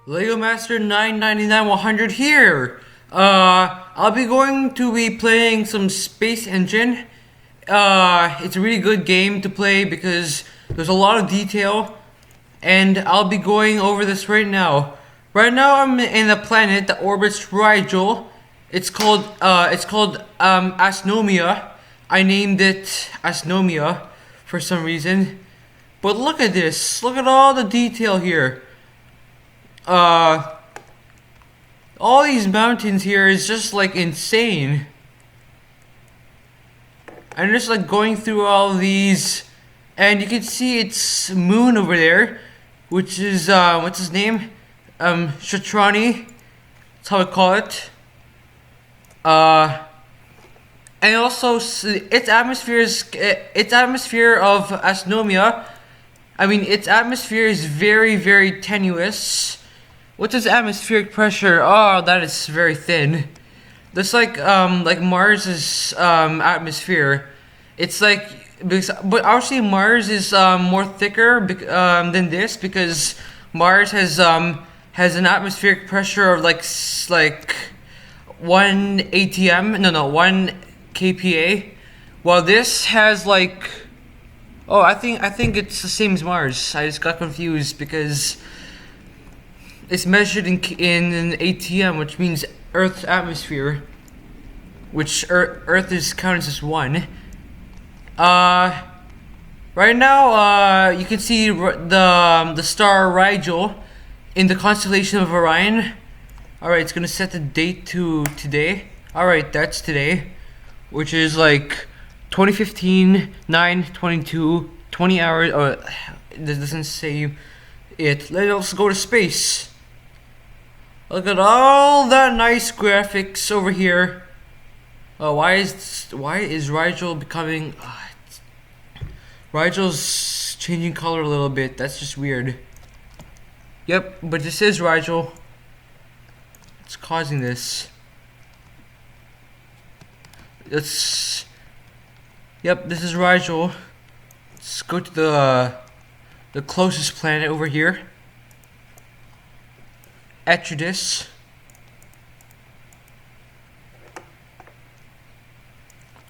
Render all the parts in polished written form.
Lego Master 999 100 here. I'll be going to be playing some SpaceEngine. It's a really good game to play because there's a lot of detail, and I'll be going over this right now. Right now, I'm in a planet that orbits Rigel. It's called Astronomia. I named it Astronomia for some reason. But look at this. Look at all the detail here. Uh, all these mountains here is just like insane. I'm just like going through all these, and you can see its moon over there, which is what's his name? Shatrani. That's how I call it. And also its atmosphere of Astronomia. I mean, its atmosphere is very, very tenuous. What's its atmospheric pressure? Oh, that is very thin. That's like Mars's atmosphere. It's like, but actually Mars is more thicker than this because Mars has an atmospheric pressure of like 1 kPa, while this has like, oh, I think it's the same as Mars. I just got confused because it's measured in ATM, which means Earth's atmosphere, which Earth is counted as 1. Right now, you can see the star Rigel in the constellation of Orion. All right, it's gonna set the date to today. All right, that's today, which is like 2015, 9/22, 20 hours. Oh, this doesn't say it. Let's go to space. Look at all that nice graphics over here. Why is Rigel becoming? Rigel's changing color a little bit. That's just weird. Yep, but this is Rigel. It's causing this. Yep, this is Rigel. Let's go to the closest planet over here. Asteroids.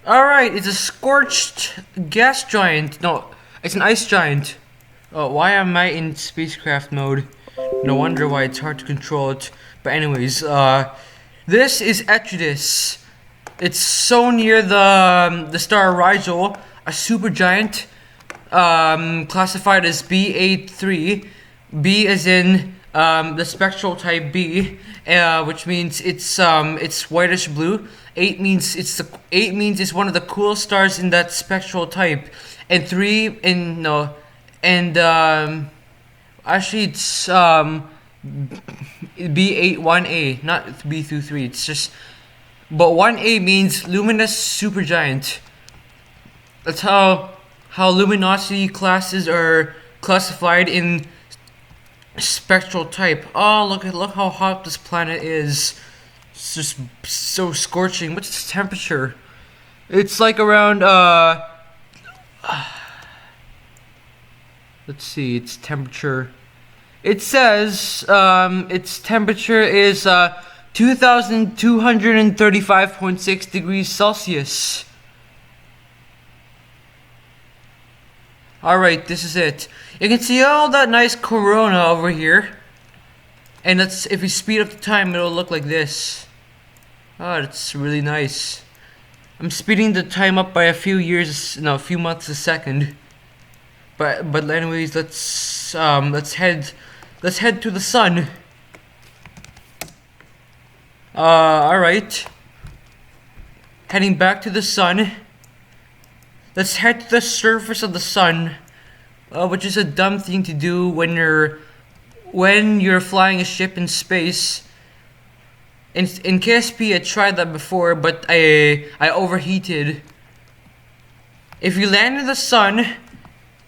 Alright, it's a scorched gas giant. No, it's an ice giant. Oh, why am I in spacecraft mode? No wonder why it's hard to control it. But anyways, this is Asteroids. It's so near the star Rigel, a supergiant, classified as B83. B as in the spectral type B, which means it's whitish blue. 8 means it's one of the coolest stars in that spectral type, and actually it's B81A, not B23. It's just, but 1A means luminous supergiant. That's how luminosity classes are classified in spectral type. Oh, look how hot this planet is. It's just so scorching. What's its temperature? It's like around let's see, its temperature. It says its temperature is 2235.6 degrees Celsius. Alright, this is it. You can see all that nice corona over here. And that's, if we speed up the time, it'll look like this. Oh, that's really nice. I'm speeding the time up by a few months a second. But anyways, let's head to the sun. Alright. Heading back to the sun. Let's head to the surface of the sun, which is a dumb thing to do when you're flying a ship in space. In KSP, I tried that before, but I overheated. If you land in the sun,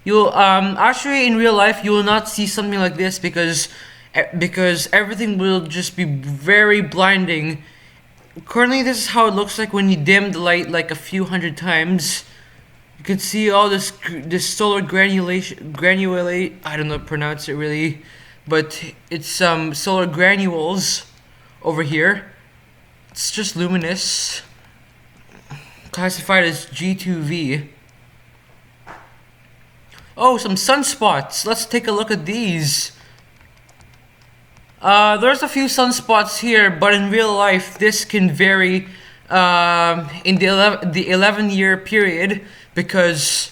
you'll actually in real life you will not see something like this because everything will just be very blinding. Currently, this is how it looks like when you dim the light like a few hundred times. You can see all this solar granulate. I don't know how to pronounce it really, but it's solar granules over here. It's just luminous, classified as G2V. Oh, some sunspots. Let's take a look at these. There's a few sunspots here, but in real life, this can vary in the 11-year period because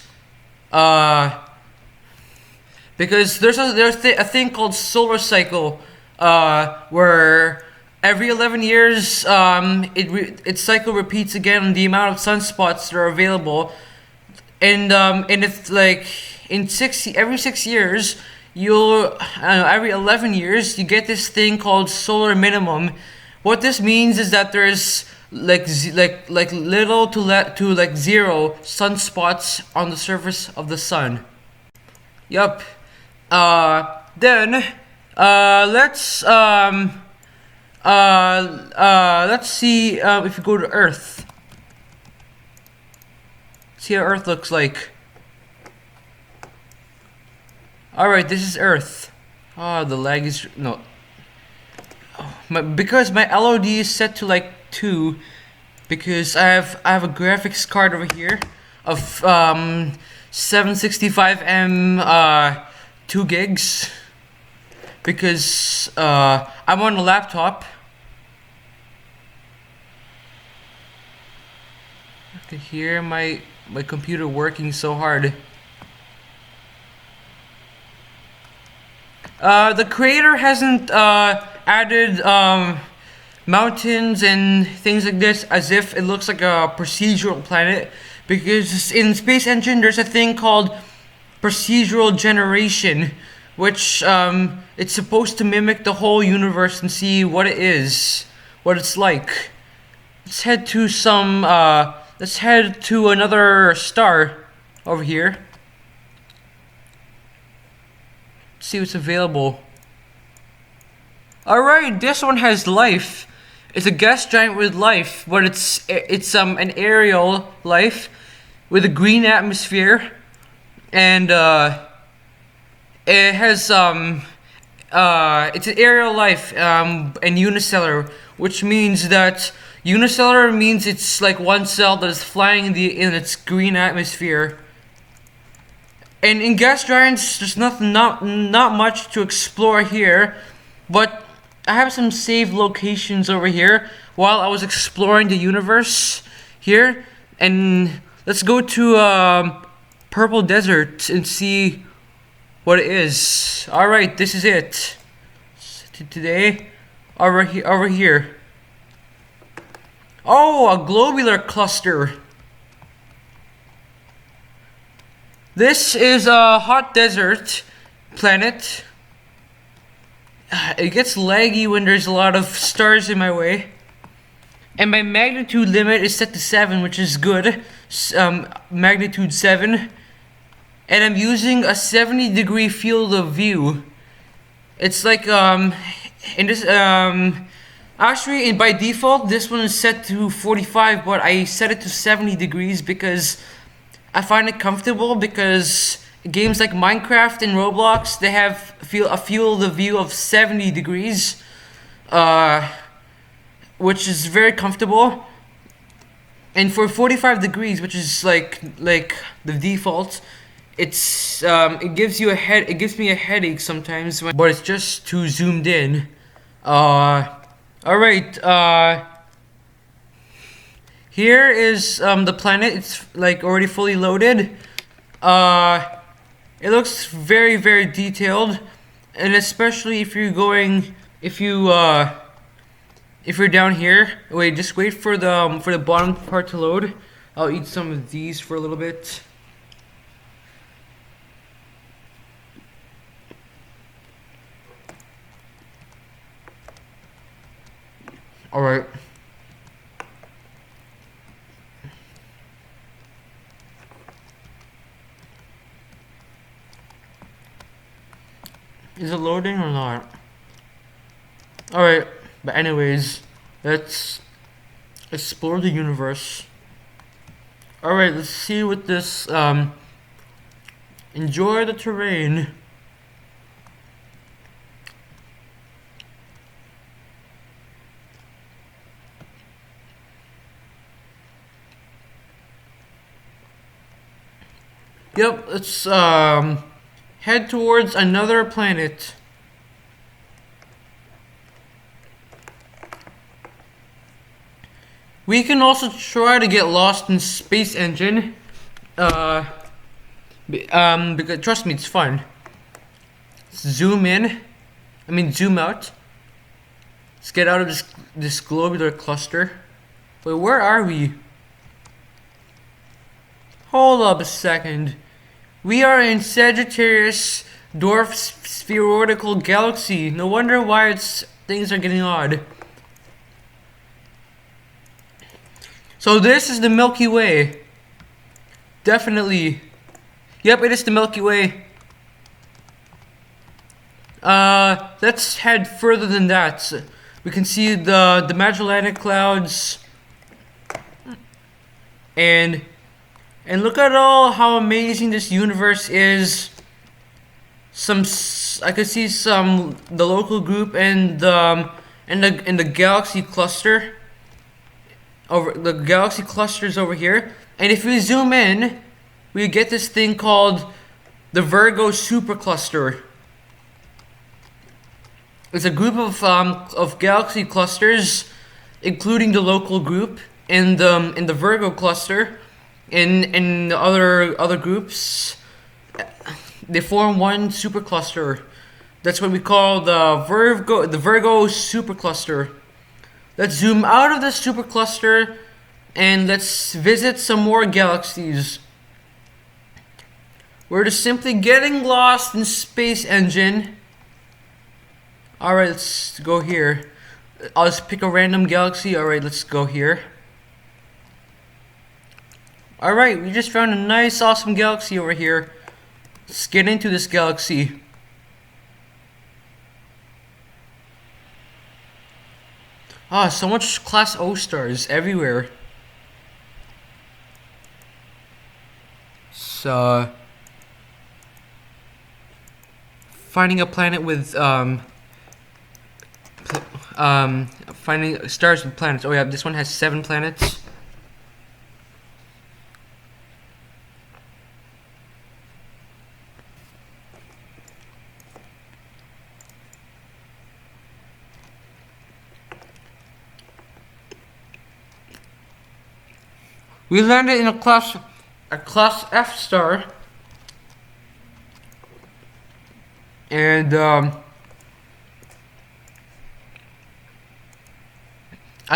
there's a thing called solar cycle where every 11 years its cycle repeats again the amount of sunspots that are available, and it's like every 6 years you'll every 11 years you get this thing called solar minimum. What this means is that there's like little to like zero sunspots on the surface of the sun. Yup. Then let's see if we go to Earth. See how Earth looks like. Alright, this is Earth. Oh, the lag is no. Because my LOD is set to like 2, because I have a graphics card over here of 765M 2 gigs, because I'm on a laptop. I can hear my computer working so hard. The creator hasn't added mountains and things like this as if it looks like a procedural planet, because in SpaceEngine there's a thing called procedural generation, which it's supposed to mimic the whole universe and see what it is, what it's like. Let's head to another star over here. See what's available. Alright, this one has life. It's a gas giant with life, but it's an aerial life with a green atmosphere, and it has it's an aerial life and unicellular, which means that unicellular means it's like one cell that is flying in its green atmosphere. And in gas giants, there's not much to explore here, but I have some saved locations over here while I was exploring the universe here. And let's go to Purple Desert and see what it is. Alright, this is it. Today, over here. Oh, a globular cluster. This is a hot desert planet. It gets laggy when there's a lot of stars in my way. And my magnitude limit is set to 7, which is good. Magnitude 7. And I'm using a 70-degree field of view. It's like, in this, actually, by default, this one is set to 45, but I set it to 70 degrees because I find it comfortable, because games like Minecraft and Roblox, they have a field of view of 70 degrees, which is very comfortable. And for 45 degrees, which is like the default, it gives me a headache sometimes, but it's just too zoomed in. Alright, here is the planet. It's like already fully loaded. It looks very, very detailed, and especially if you're down here. Wait, just wait for the bottom part to load. I'll eat some of these for a little bit. Alright. Is it loading or not? Alright, but anyways, let's explore the universe. Alright, let's see what this, enjoy the terrain. Yep, let's head towards another planet. We can also try to get lost in SpaceEngine. Because trust me, it's fun. Zoom in. Zoom out. Let's get out of this globular cluster. Wait, where are we? Hold up a second. We are in Sagittarius dwarf spheroidal galaxy. No wonder why things are getting odd. So this is the Milky Way. Definitely. Yep, it is the Milky Way. Let's head further than that. We can see the Magellanic Clouds. And look at how amazing this universe is. I could see the local group and the galaxy cluster. The galaxy clusters over here, and if we zoom in, we get this thing called the Virgo supercluster. It's a group of galaxy clusters, including the local group in the Virgo cluster, and the other groups. They form one supercluster. That's what we call the Virgo supercluster. Let's zoom out of this supercluster and let's visit some more galaxies. We're just simply getting lost in SpaceEngine. Alright, let's go here. I'll just pick a random galaxy. Alright, let's go here. Alright, we just found a nice, awesome galaxy over here. Let's get into this galaxy. Ah, so much Class O stars everywhere. So, finding a planet with finding stars with planets. Oh yeah, this one has 7 planets. We landed in a class F star, and I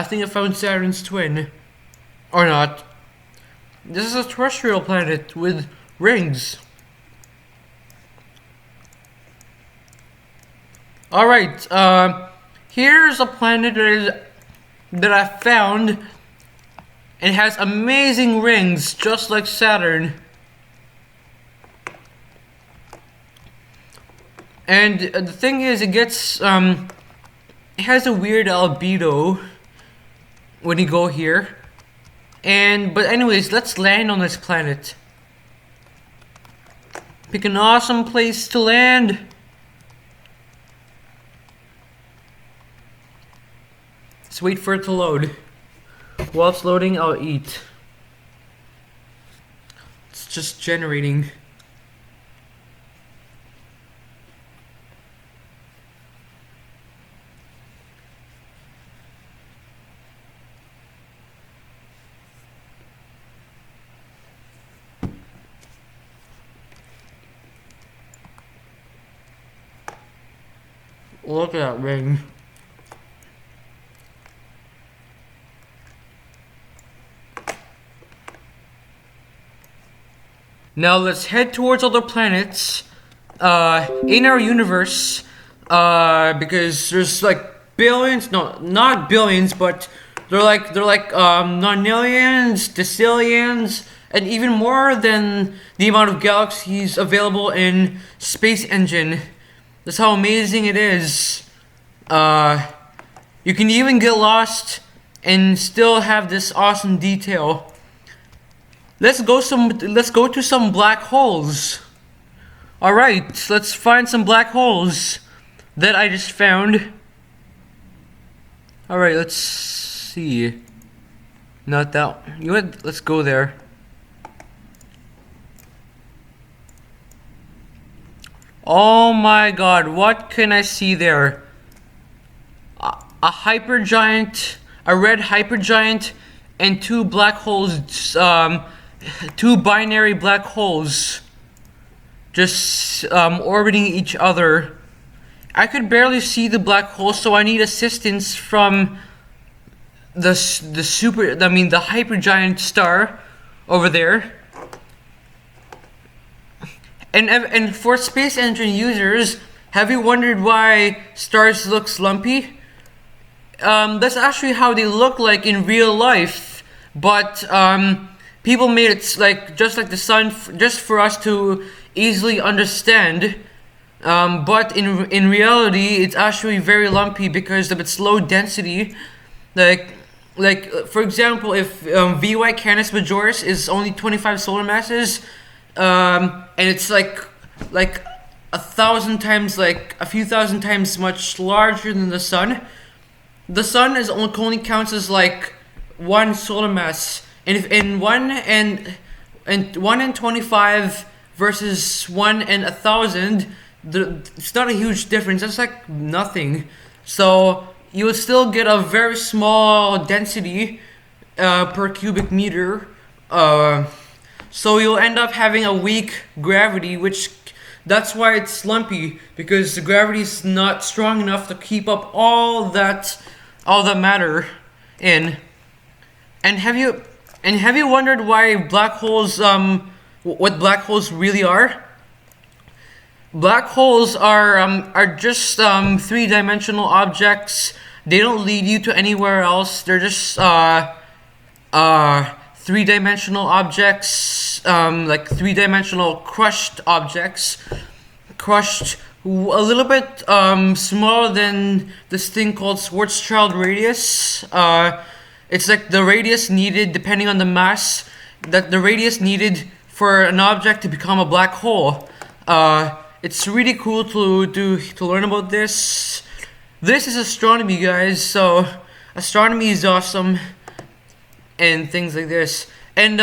think I found Saturn's twin, or not. This is a terrestrial planet with rings. All right, here's a planet that I found. It has amazing rings, just like Saturn. And the thing is, it has a weird albedo when you go here. But anyways, let's land on this planet. Pick an awesome place to land. Let's wait for it to load. While it's loading, I'll eat. It's just generating. Look at that ring. Now let's head towards other planets in our universe, because there's like billions, no, not billions, but they're like nonillions, decillions, and even more than the amount of galaxies available in SpaceEngine. That's how amazing it is. You can even get lost and still have this awesome detail. Let's go to some black holes. All right, let's find some black holes that I just found. All right, let's see. Not that. You know what? Let's go there. Oh my god, what can I see there? A hypergiant, a red hypergiant, and two black holes, two binary black holes, just orbiting each other. I could barely see the black hole, so I need assistance from the hypergiant star over there. And for SpaceEngine users, have you wondered why stars look slumpy? That's actually how they look like in real life, but people made it like just like the sun, just for us to easily understand. But in reality, it's actually very lumpy because of its low density. Like for example, if VY Canis Majoris is only 25 solar masses, and it's like a thousand times, like a few thousand times much larger than the sun. The sun is only counts as like one solar mass, and if in 1 in 25 versus 1 in 1,000, it's not a huge difference. That's like nothing. So you would still get a very small density per cubic meter. So you'll end up having a weak gravity, which that's why it's slumpy, because the gravity is not strong enough to keep up all that matter in. And have you wondered why black holes what black holes really are? Black holes are just three-dimensional objects. They don't lead you to anywhere else. They're just three-dimensional objects, like three-dimensional crushed objects, crushed a little bit smaller than this thing called Schwarzschild radius. It's like the radius needed, depending on the mass, that the radius needed for an object to become a black hole. It's really cool to learn about this. This is astronomy, guys. So astronomy is awesome, and things like this. And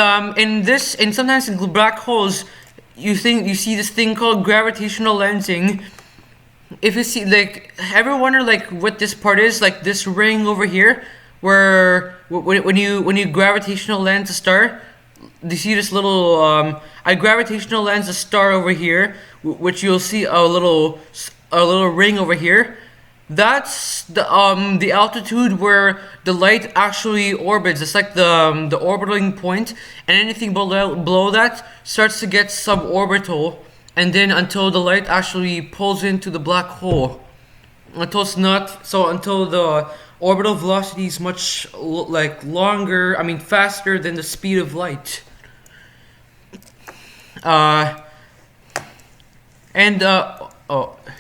sometimes in black holes, you see this thing called gravitational lensing. If you see, like, ever wonder like what this part is? Like this ring over here, where when you gravitational lens a star, you see this little I gravitational lens a star over here, which you'll see a little ring over here. That's the altitude where the light actually orbits. It's like the orbiting point, and anything below that starts to get suborbital, and then until the light actually pulls into the black hole. Until the orbital velocity is much faster than the speed of light.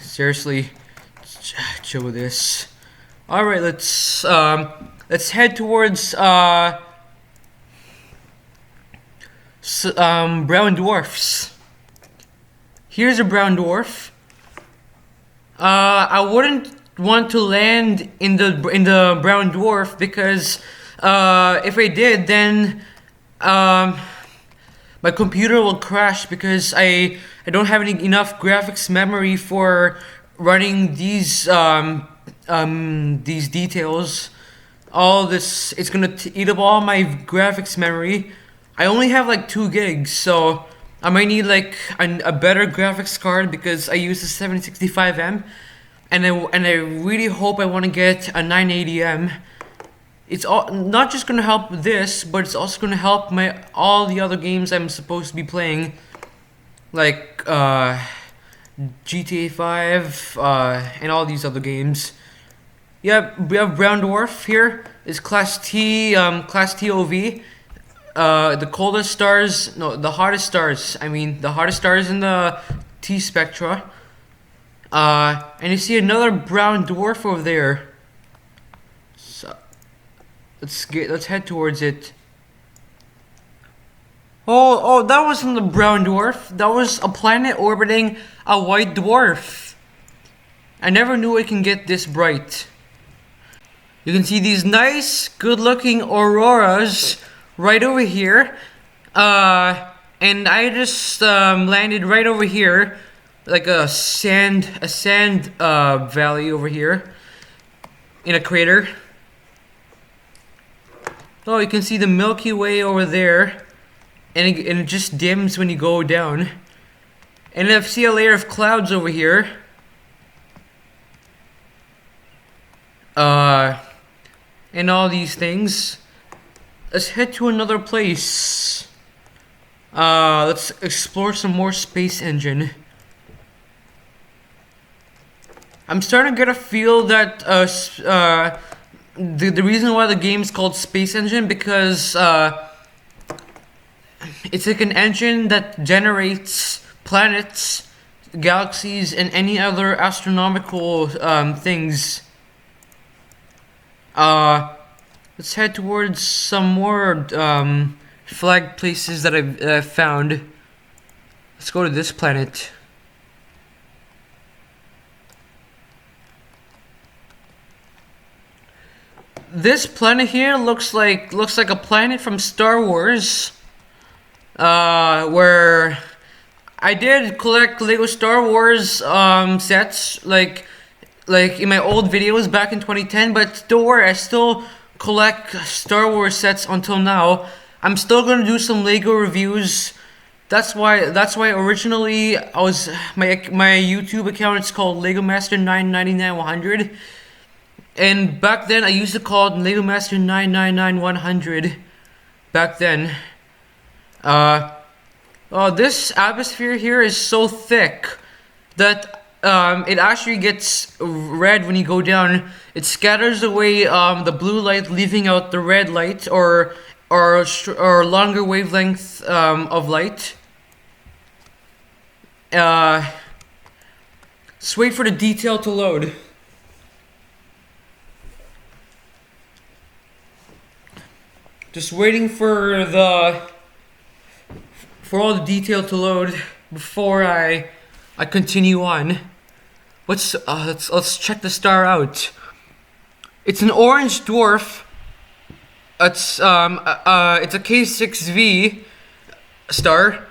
Seriously, chill with this. All right, let's head towards brown dwarfs. Here's a brown dwarf. I wouldn't want to land in the brown dwarf because if I did, then my computer will crash because I don't have enough graphics memory for running these details. All this, it's gonna eat up all my graphics memory. I only have like 2 gigs, so I might need like a better graphics card because I use the 765M, and I really hope I want to get a 980M. It's not just gonna help this, but it's also gonna help all the other games I'm supposed to be playing, like GTA 5 and all these other games. Yeah, we have brown dwarf here. It's class T OV. The coldest stars, no, the hottest stars. I mean, the hottest stars in the T spectra. And you see another brown dwarf over there. So let's head towards it. Oh, that wasn't a brown dwarf. That was a planet orbiting a white dwarf. I never knew it can get this bright. You can see these nice, good-looking auroras right over here. And I just landed right over here. like a sand valley over here in a crater. Oh, you can see the Milky Way over there, and it just dims when you go down. And I see a layer of clouds over here. And all these things. Let's head to another place. Let's explore some more SpaceEngine. I'm starting to get a feel that the reason why the game is called SpaceEngine because it's like an engine that generates planets, galaxies, and any other astronomical things. Let's head towards some more flag places that I've found. Let's go to this planet. This planet here looks like a planet from Star Wars, where I did collect Lego Star Wars sets like in my old videos back in 2010. But don't worry, I still collect Star Wars sets until now. I'm still gonna do some Lego reviews. That's why originally I was my YouTube account is called Lego Master 999 and back then I used to call it Lego Master 999 back then. This atmosphere here is so thick that it actually gets red when you go down. It scatters away the blue light, leaving out the red light or longer wavelength of light. Let's wait for the detail to load. Just waiting for all the detail to load before I continue on. Let's check the star out. It's an orange dwarf. It's a K6V star.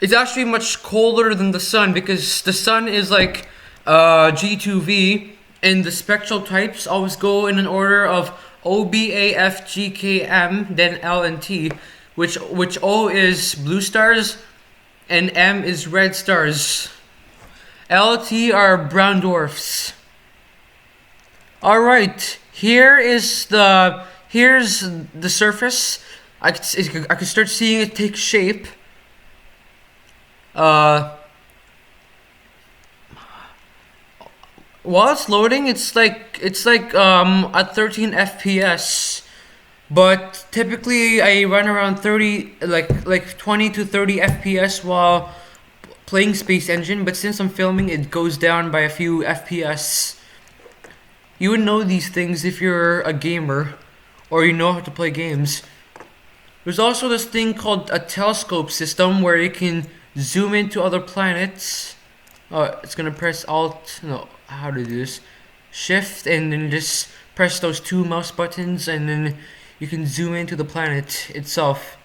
It's actually much colder than the sun because the sun is like G2V, and the spectral types always go in an order of O, B, A, F, G, K, M, then L and T, which O is blue stars and M is red stars. L, T are brown dwarfs. All right, here's the surface. I could start seeing it take shape. While it's loading, it's like at 13 FPS, but typically I run around 30, like 20 to 30 FPS while playing SpaceEngine. But since I'm filming, it goes down by a few FPS. You would know these things if you're a gamer, or you know how to play games. There's also this thing called a telescope system where you can zoom into other planets. It's gonna press Alt. No, how to do this? Shift and then just press those two mouse buttons, and then you can zoom into the planet itself.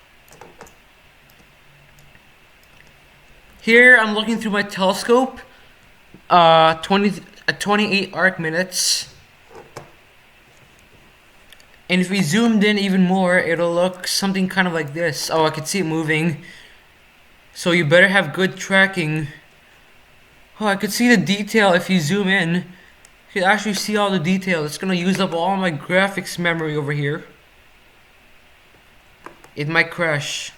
Here I'm looking through my telescope. 28 arc minutes. And if we zoomed in even more, it'll look something kind of like this. Oh, I can see it moving. So you better have good tracking. Oh, I could see the detail if you zoom in. You can actually see all the detail. It's gonna use up all my graphics memory over here. It might crash.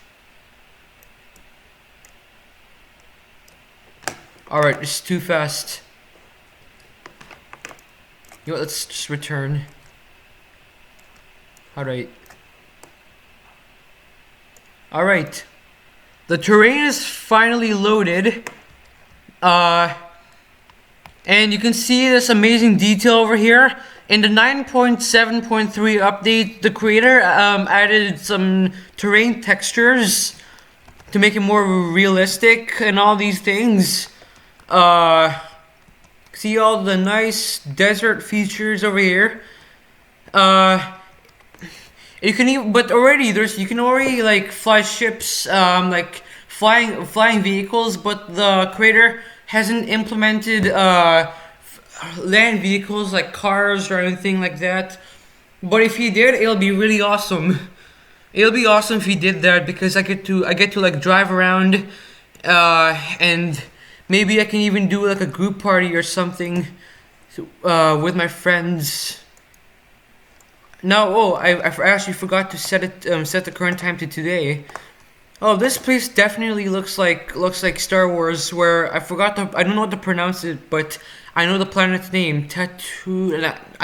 Alright, it's too fast. You know what, let's just return. Alright. Alright. The terrain is finally loaded. And you can see this amazing detail over here. In the 9.7.3 update, the creator added some terrain textures to make it more realistic and all these things. See all the nice desert features over here. You can even, but already you can already like fly ships, like flying vehicles, but the creator hasn't implemented land vehicles like cars or anything like that. But if he did, it'll be really awesome. It'll be awesome if he did that, because I get to like drive around, and maybe I can even do like a group party or something with my friends. No, I actually forgot to set the current time to today. Oh, this place definitely looks like Star Wars. Where I don't know what to pronounce it, but I know the planet's name. I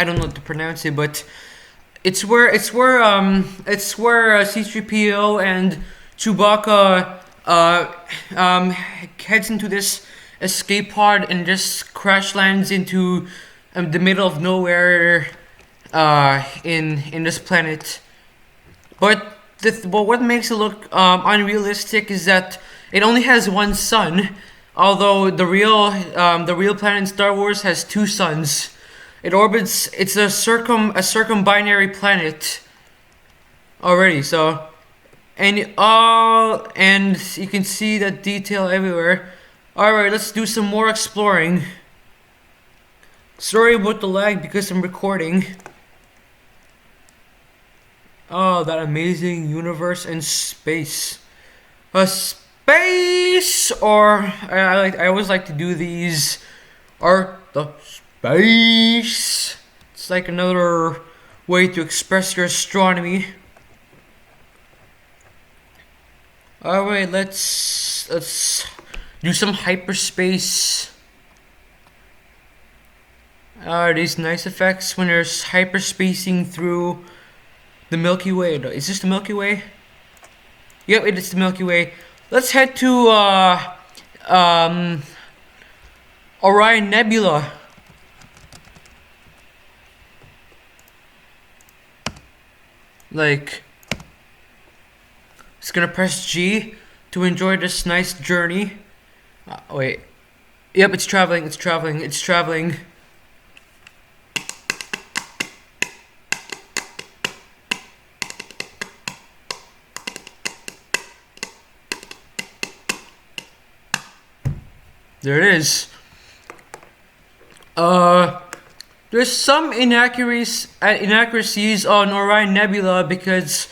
don't know what to pronounce it, but it's where C-3PO and Chewbacca heads into this escape pod and just crash lands into the middle of nowhere in this planet. But what makes it look unrealistic is that it only has one sun, although the real planet in Star Wars has two suns. It orbits. It's a circumbinary planet already. So, and you can see that detail everywhere. All right, let's do some more exploring. Sorry about the lag because I'm recording. Oh, that amazing universe and space. Space, or I always like to do these. Or the space. It's like another way to express your astronomy. All right, let's do some hyperspace. These nice effects when there's hyperspacing through the Milky Way. Is this the Milky Way? Yep, it is the Milky Way. Let's head to Orion Nebula. Just gonna press G to enjoy this nice journey. Wait. Yep, it's traveling. There it is. There's some inaccuracies on Orion Nebula because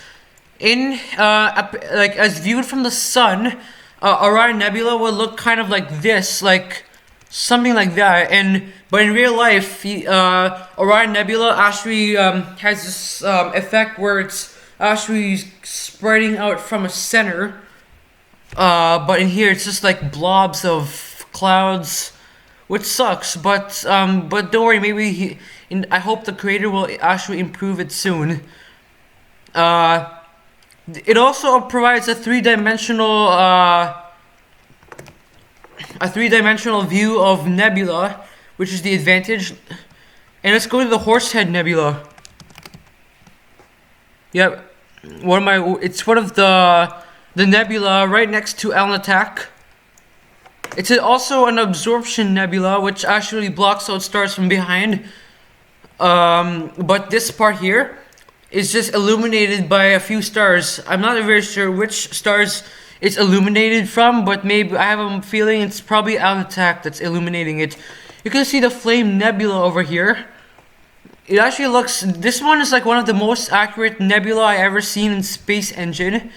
as viewed from the sun, Orion Nebula will look kind of like this, like something like that. But in real life, Orion Nebula actually has this effect where it's actually spreading out from a center. But in here, it's just like blobs of clouds, which sucks. But don't worry, maybe I hope the creator will actually improve it soon. It also provides a three-dimensional view of Nebula, which is the advantage. And let's go to the Horsehead Nebula. Yep, it's one of the nebula right next to Alnitak. It's also an absorption nebula, which actually blocks out stars from behind. But this part here is just illuminated by a few stars. I'm not very sure which stars it's illuminated from, but maybe I have a feeling it's probably Alnitak that's illuminating it. You can see the Flame Nebula over here. It actually looks. This one is like one of the most accurate nebula I ever seen in SpaceEngine.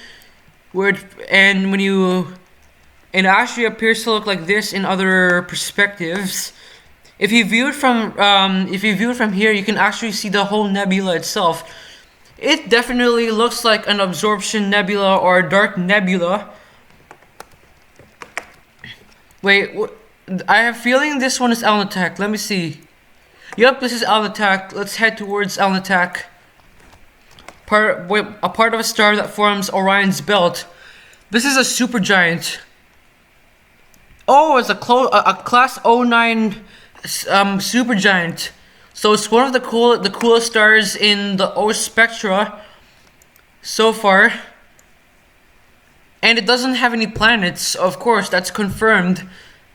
It actually appears to look like this in other perspectives. If you view it from here, you can actually see the whole nebula itself. It definitely looks like an absorption nebula or a dark nebula. Wait, I have a feeling this one is Alnitak. Let me see. Yep, this is Alnitak. Let's head towards Alnitak. A part of a star that forms Orion's belt. This is a supergiant. Oh, it's a class 09 supergiant. So it's one of the coolest stars in the O spectra so far. And it doesn't have any planets, of course, that's confirmed.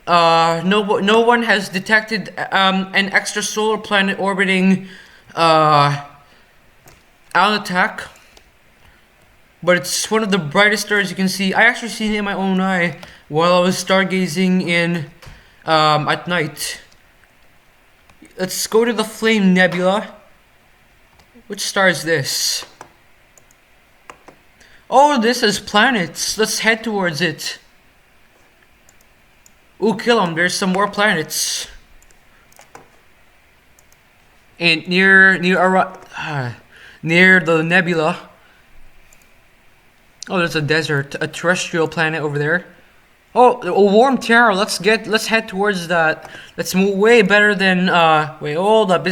No one has detected an extrasolar planet orbiting Alnitak. but it's one of the brightest stars you can see. I actually seen it in my own eye while I was stargazing in at night. Let's go to the Flame Nebula. Which star is this? Oh, this is planets. Let's head towards it. Ooh, kill them. There's some more planets. And near the nebula. Oh, there's a desert, a terrestrial planet over there. Oh, a warm Terra. Let's head towards that. That's way better than wait, hold up.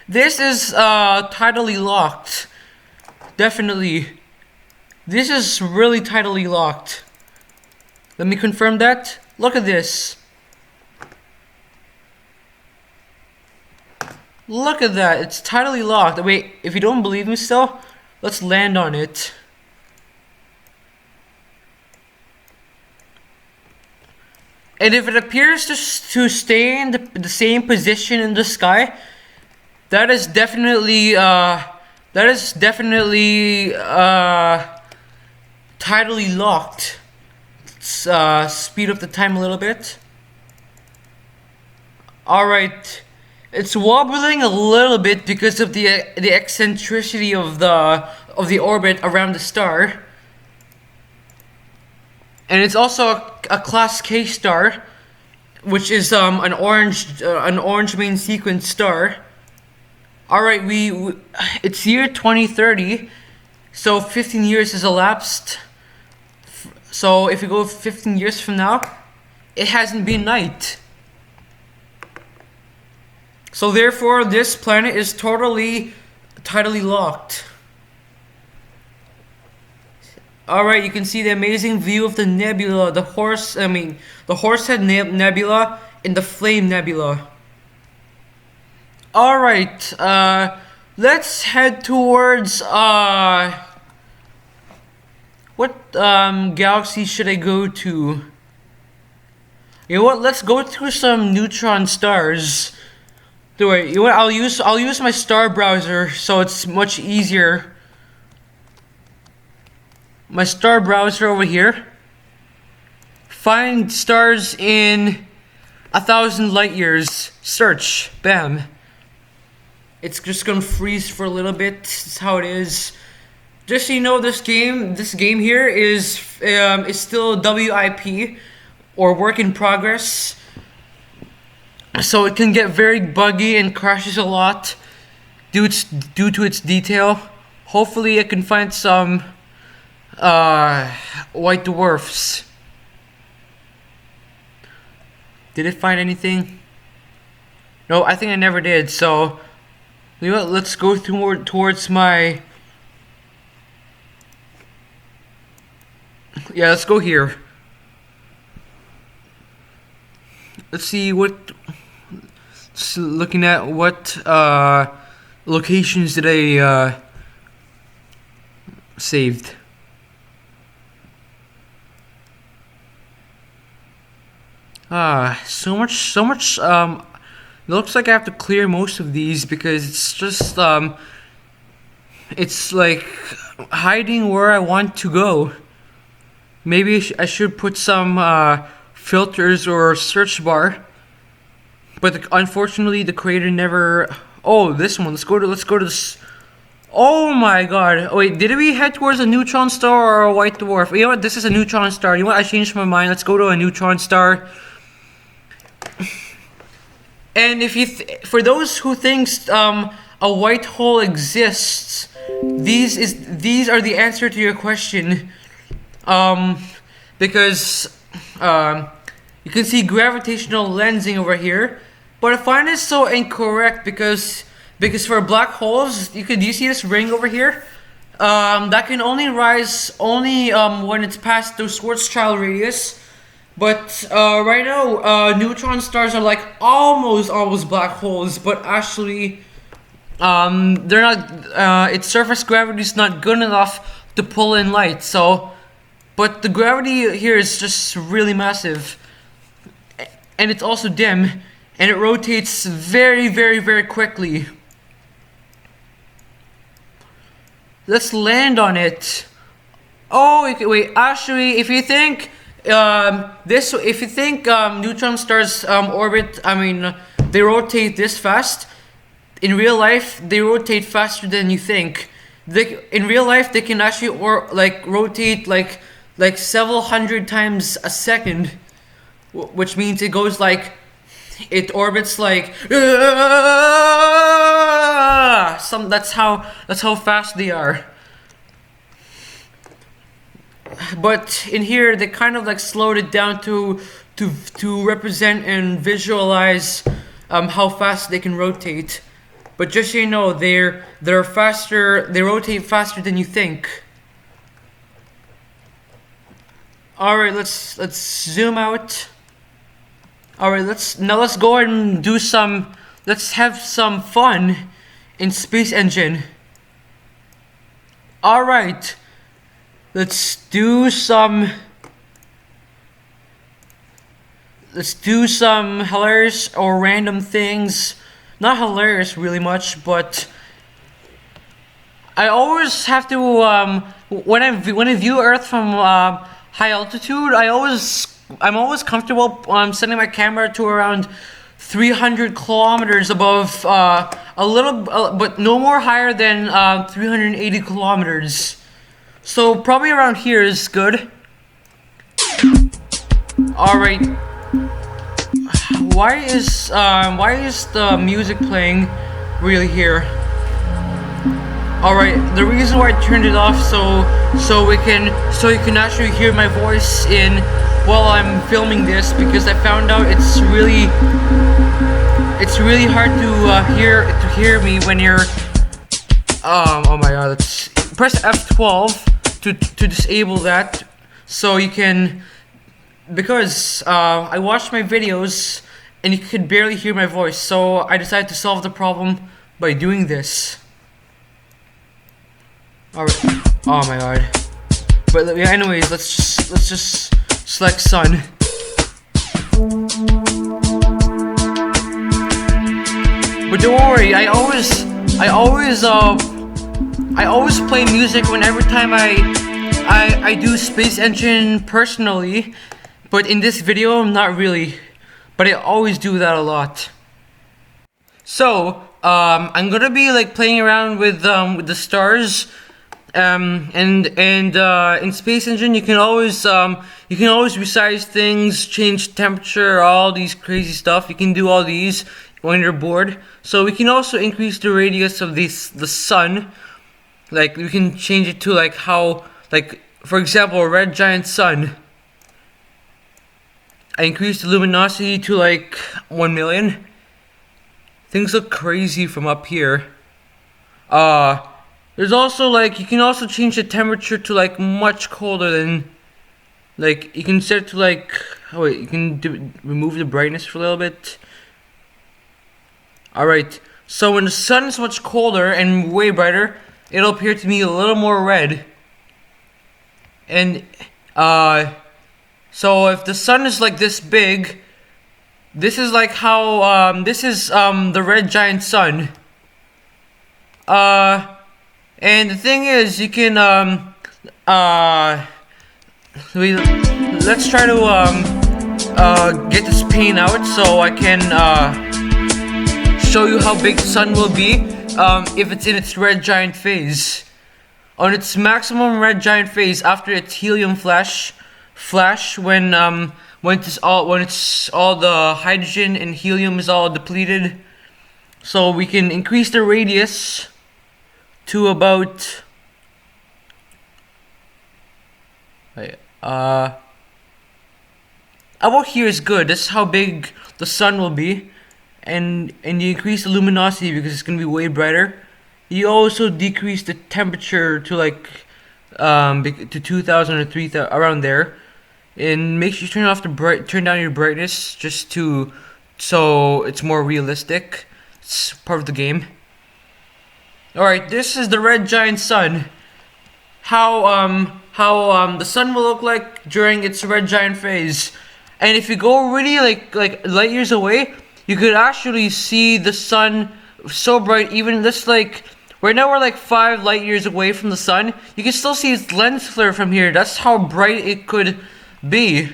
This is tidally locked. Definitely. This is really tidally locked. Let me confirm that. Look at this. Look at that. It's tidally locked. Wait, if you don't believe me still, let's land on it. And if it appears to stay in the same position in the sky, that is definitely tidally locked. Let's speed up the time a little bit. Alright. It's wobbling a little bit because of the eccentricity of the orbit around the star. And it's also a Class K star, which is an orange main sequence star. Alright, it's year 2030, so 15 years has elapsed. So if we go 15 years from now, it hasn't been night. So therefore, this planet is totally tidally locked. Alright, you can see the amazing view of the nebula, the Horsehead Nebula and the Flame Nebula. Alright, let's head towards, what galaxy should I go to? You know what, let's go to some neutron stars. Wait, you know what, I'll use my star browser so it's much easier. My star browser over here. Find stars in 1,000 light years. Search. Bam. It's just gonna freeze for a little bit. That's how it is. Just so you know, this game here is still WIP, or work in progress. So it can get very buggy and crashes a lot due to its detail. Hopefully, I can find some white dwarfs. Did it find anything? No, I think I never did. So, you know what? Let's go towards my. Yeah, let's go here. Let's see what. Looking at what locations did I saved. So much, it looks like I have to clear most of these because it's just, it's like hiding where I want to go. Maybe I should put some, filters or search bar. But unfortunately, the creator never, oh, this one, let's go to this. Oh my god. Oh, wait, did we head towards a neutron star or a white dwarf? You know what, this is a neutron star. You know what, I changed my mind. Let's go to a neutron star. And if for those who thinks a white hole exists, these are the answer to your question. Because you can see gravitational lensing over here, but I find it so incorrect because for black holes, do you see this ring over here? That can only rise when it's past the Schwarzschild radius. But right now, neutron stars are like almost black holes, but actually, they're not. Its surface gravity is not good enough to pull in light. So, but the gravity here is just really massive, and it's also dim, and it rotates very quickly. Let's land on it. Oh, okay, wait. Actually, if you think neutron stars orbit, I mean, they rotate this fast. In real life, they rotate faster than you think. In real life, they can actually rotate like several hundred times a second, which means it goes like it orbits like that's how fast they are. But in here, they kind of like slowed it down to represent and visualize how fast they can rotate. But just so you know, they're faster. They rotate faster than you think. All right, let's zoom out. All right, let's go and do some. Let's have some fun in SpaceEngine. All right, let's do some. Let's do some hilarious or random things. Not hilarious really much, but I always have to when I view Earth from high altitude, I'm always comfortable sending my camera to around 300 kilometers above but no more higher than 380 kilometers. So probably around here is good. All right. Why is the music playing really here? All right, the reason why I turned it off so you can actually hear my voice while I'm filming this, because I found out it's really hard to hear me when you're oh my god, let's press F12 to disable that, so you can, because I watched my videos and you could barely hear my voice, so I decided to solve the problem by doing this. Alright. Oh my god. But anyways, let's just select sun. But don't worry, I always play music every time I do SpaceEngine personally, but in this video, not really. But I always do that a lot. So I'm gonna be like playing around with the stars, and in SpaceEngine you can always resize things, change temperature, all these crazy stuff. You can do all these when you're bored. So we can also increase the radius of the sun. Like we can change it to like how, like for example, a red giant sun. I increased the luminosity to like 1 million. Things look crazy from up here. There's also like, you can also change the temperature to like much colder than, like you can set it to like, oh wait, you can remove the brightness for a little bit. Alright, so when the sun is much colder and way brighter, it'll appear to me a little more red. And so if the sun is like this big, this is like how this is the red giant sun. And the thing is, you can let's try to get this pane out so I can show you how big the sun will be if it's in its red giant phase. On its maximum red giant phase after its helium flash when it's all the hydrogen and helium is all depleted. So we can increase the radius to about about here is good. This is how big the sun will be, and you increase the luminosity because it's gonna be way brighter. You also decrease the temperature to like to 2000 or 3000, around there, and make sure you turn down your brightness just so it's more realistic. It's part of the game. Alright, this is the red giant sun. How the sun will look like during its red giant phase. And if you go really like light years away, you could actually see the sun so bright, even just like Right now we're like 5 light years away from the sun. You can still see its lens flare from here. That's how bright it could be.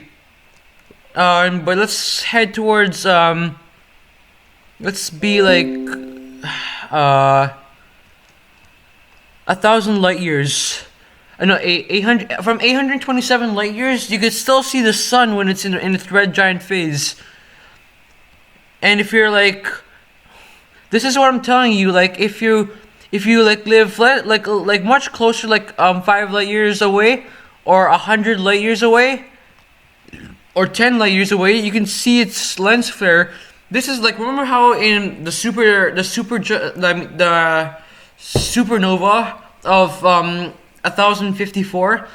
But let's head towards, let's be like, 1,000 light years. No, 800, from 827 light years, you can still see the sun when it's in its red giant phase. And if you're like, this is what I'm telling you, like, if you like live like much closer, like 5 light years away, or 100 light years away, or 10 light years away, you can see its lens flare. This is like, remember how in the supernova of 1054,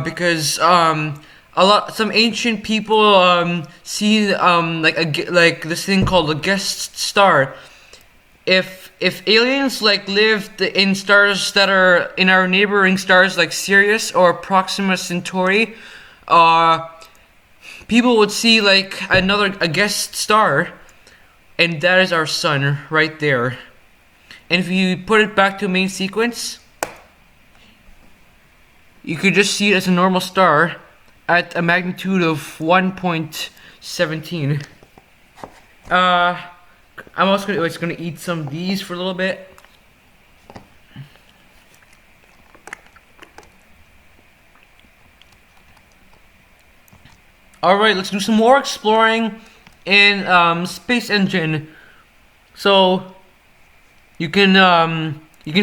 because some ancient people see like this thing called a guest star. If aliens like lived in stars that are in our neighboring stars like Sirius or Proxima Centauri, people would see like a guest star, and that is our sun right there. And if you put it back to main sequence, you could just see it as a normal star at a magnitude of 1.17. I'm also gonna eat some of these for a little bit. Alright, let's do some more exploring in SpaceEngine. So you can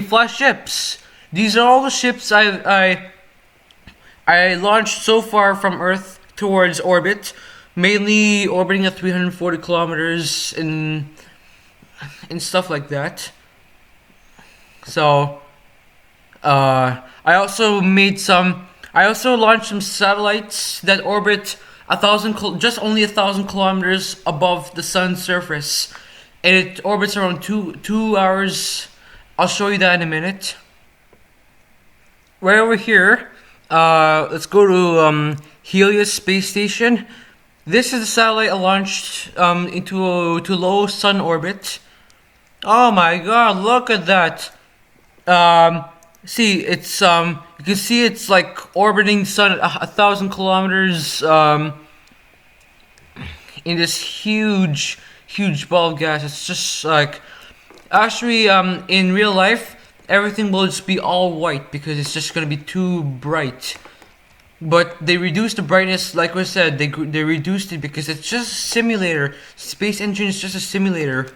fly ships. These are all the ships I launched so far from Earth towards orbit, mainly orbiting at 340 kilometers and stuff like that. So I also launched some satellites that orbit just only 1,000 kilometers above the sun's surface, and it orbits around two hours. I'll show you that in a minute. Right over here, let's go to Helios space station. This is the satellite I launched into low sun orbit. Oh my god, look at that. See, it's you can see it's like orbiting the sun at 1,000 kilometers in this huge ball of gas. It's just like, actually in real life everything will just be all white because it's just gonna be too bright. But they reduced the brightness, like I said, they reduced it because it's just a simulator. SpaceEngine is just a simulator.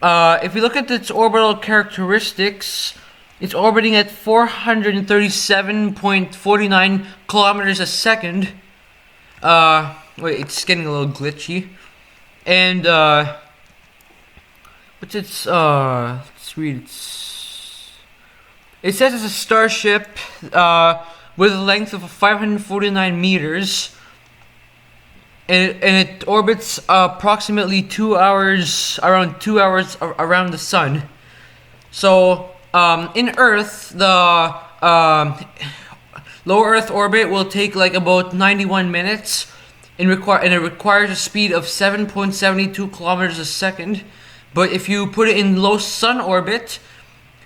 If you look at its orbital characteristics, it's orbiting at 437.49 kilometers a second. Wait, it's getting a little glitchy. And what's its let's read. It says it's a starship with a length of 549 meters. And it orbits approximately 2 hours, around 2 hours around the sun. So in Earth, the low Earth orbit will take like about 91 minutes, and it requires a speed of 7.72 kilometers a second. But if you put it in low sun orbit,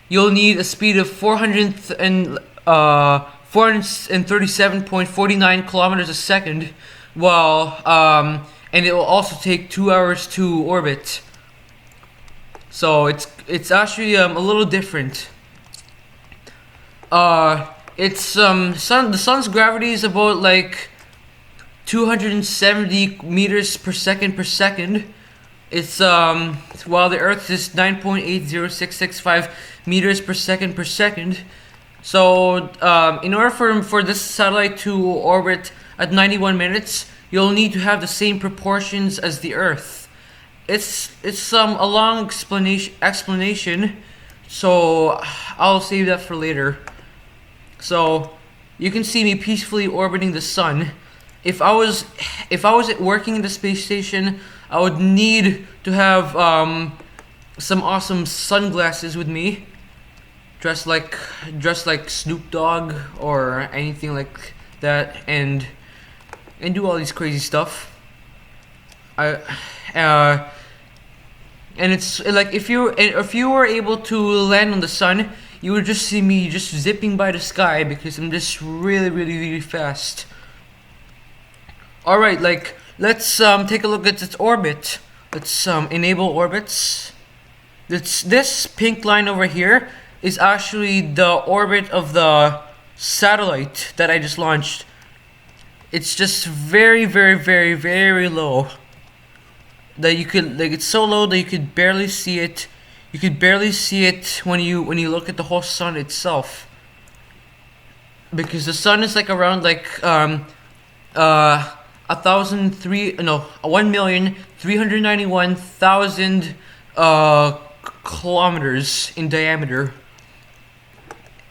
you'll need a speed of 437.49 kilometers a second. Well, and it will also take 2 hours to orbit. So it's actually a little different. The sun's gravity is about like 270 meters per second. It's while the Earth is 9.806665 meters per second. So in order for this satellite to orbit at 91 minutes, you'll need to have the same proportions as the Earth. It's a long explanation, so I'll save that for later. So you can see me peacefully orbiting the sun. If I was working in the space station, I would need to have some awesome sunglasses with me, dressed like Snoop Dogg or anything like that, and do all these crazy stuff. And it's like if you were able to land on the sun, you would just see me just zipping by the sky because I'm just really, really, really fast. All right, like let's take a look at its orbit. Let's enable orbits. This pink line over here is actually the orbit of the satellite that I just launched. It's just very, very, very, very low. That you could, like, it's so low that you could barely see it. You could barely see it when you look at the whole sun itself. Because the sun is like around like 1,391,000 kilometers in diameter,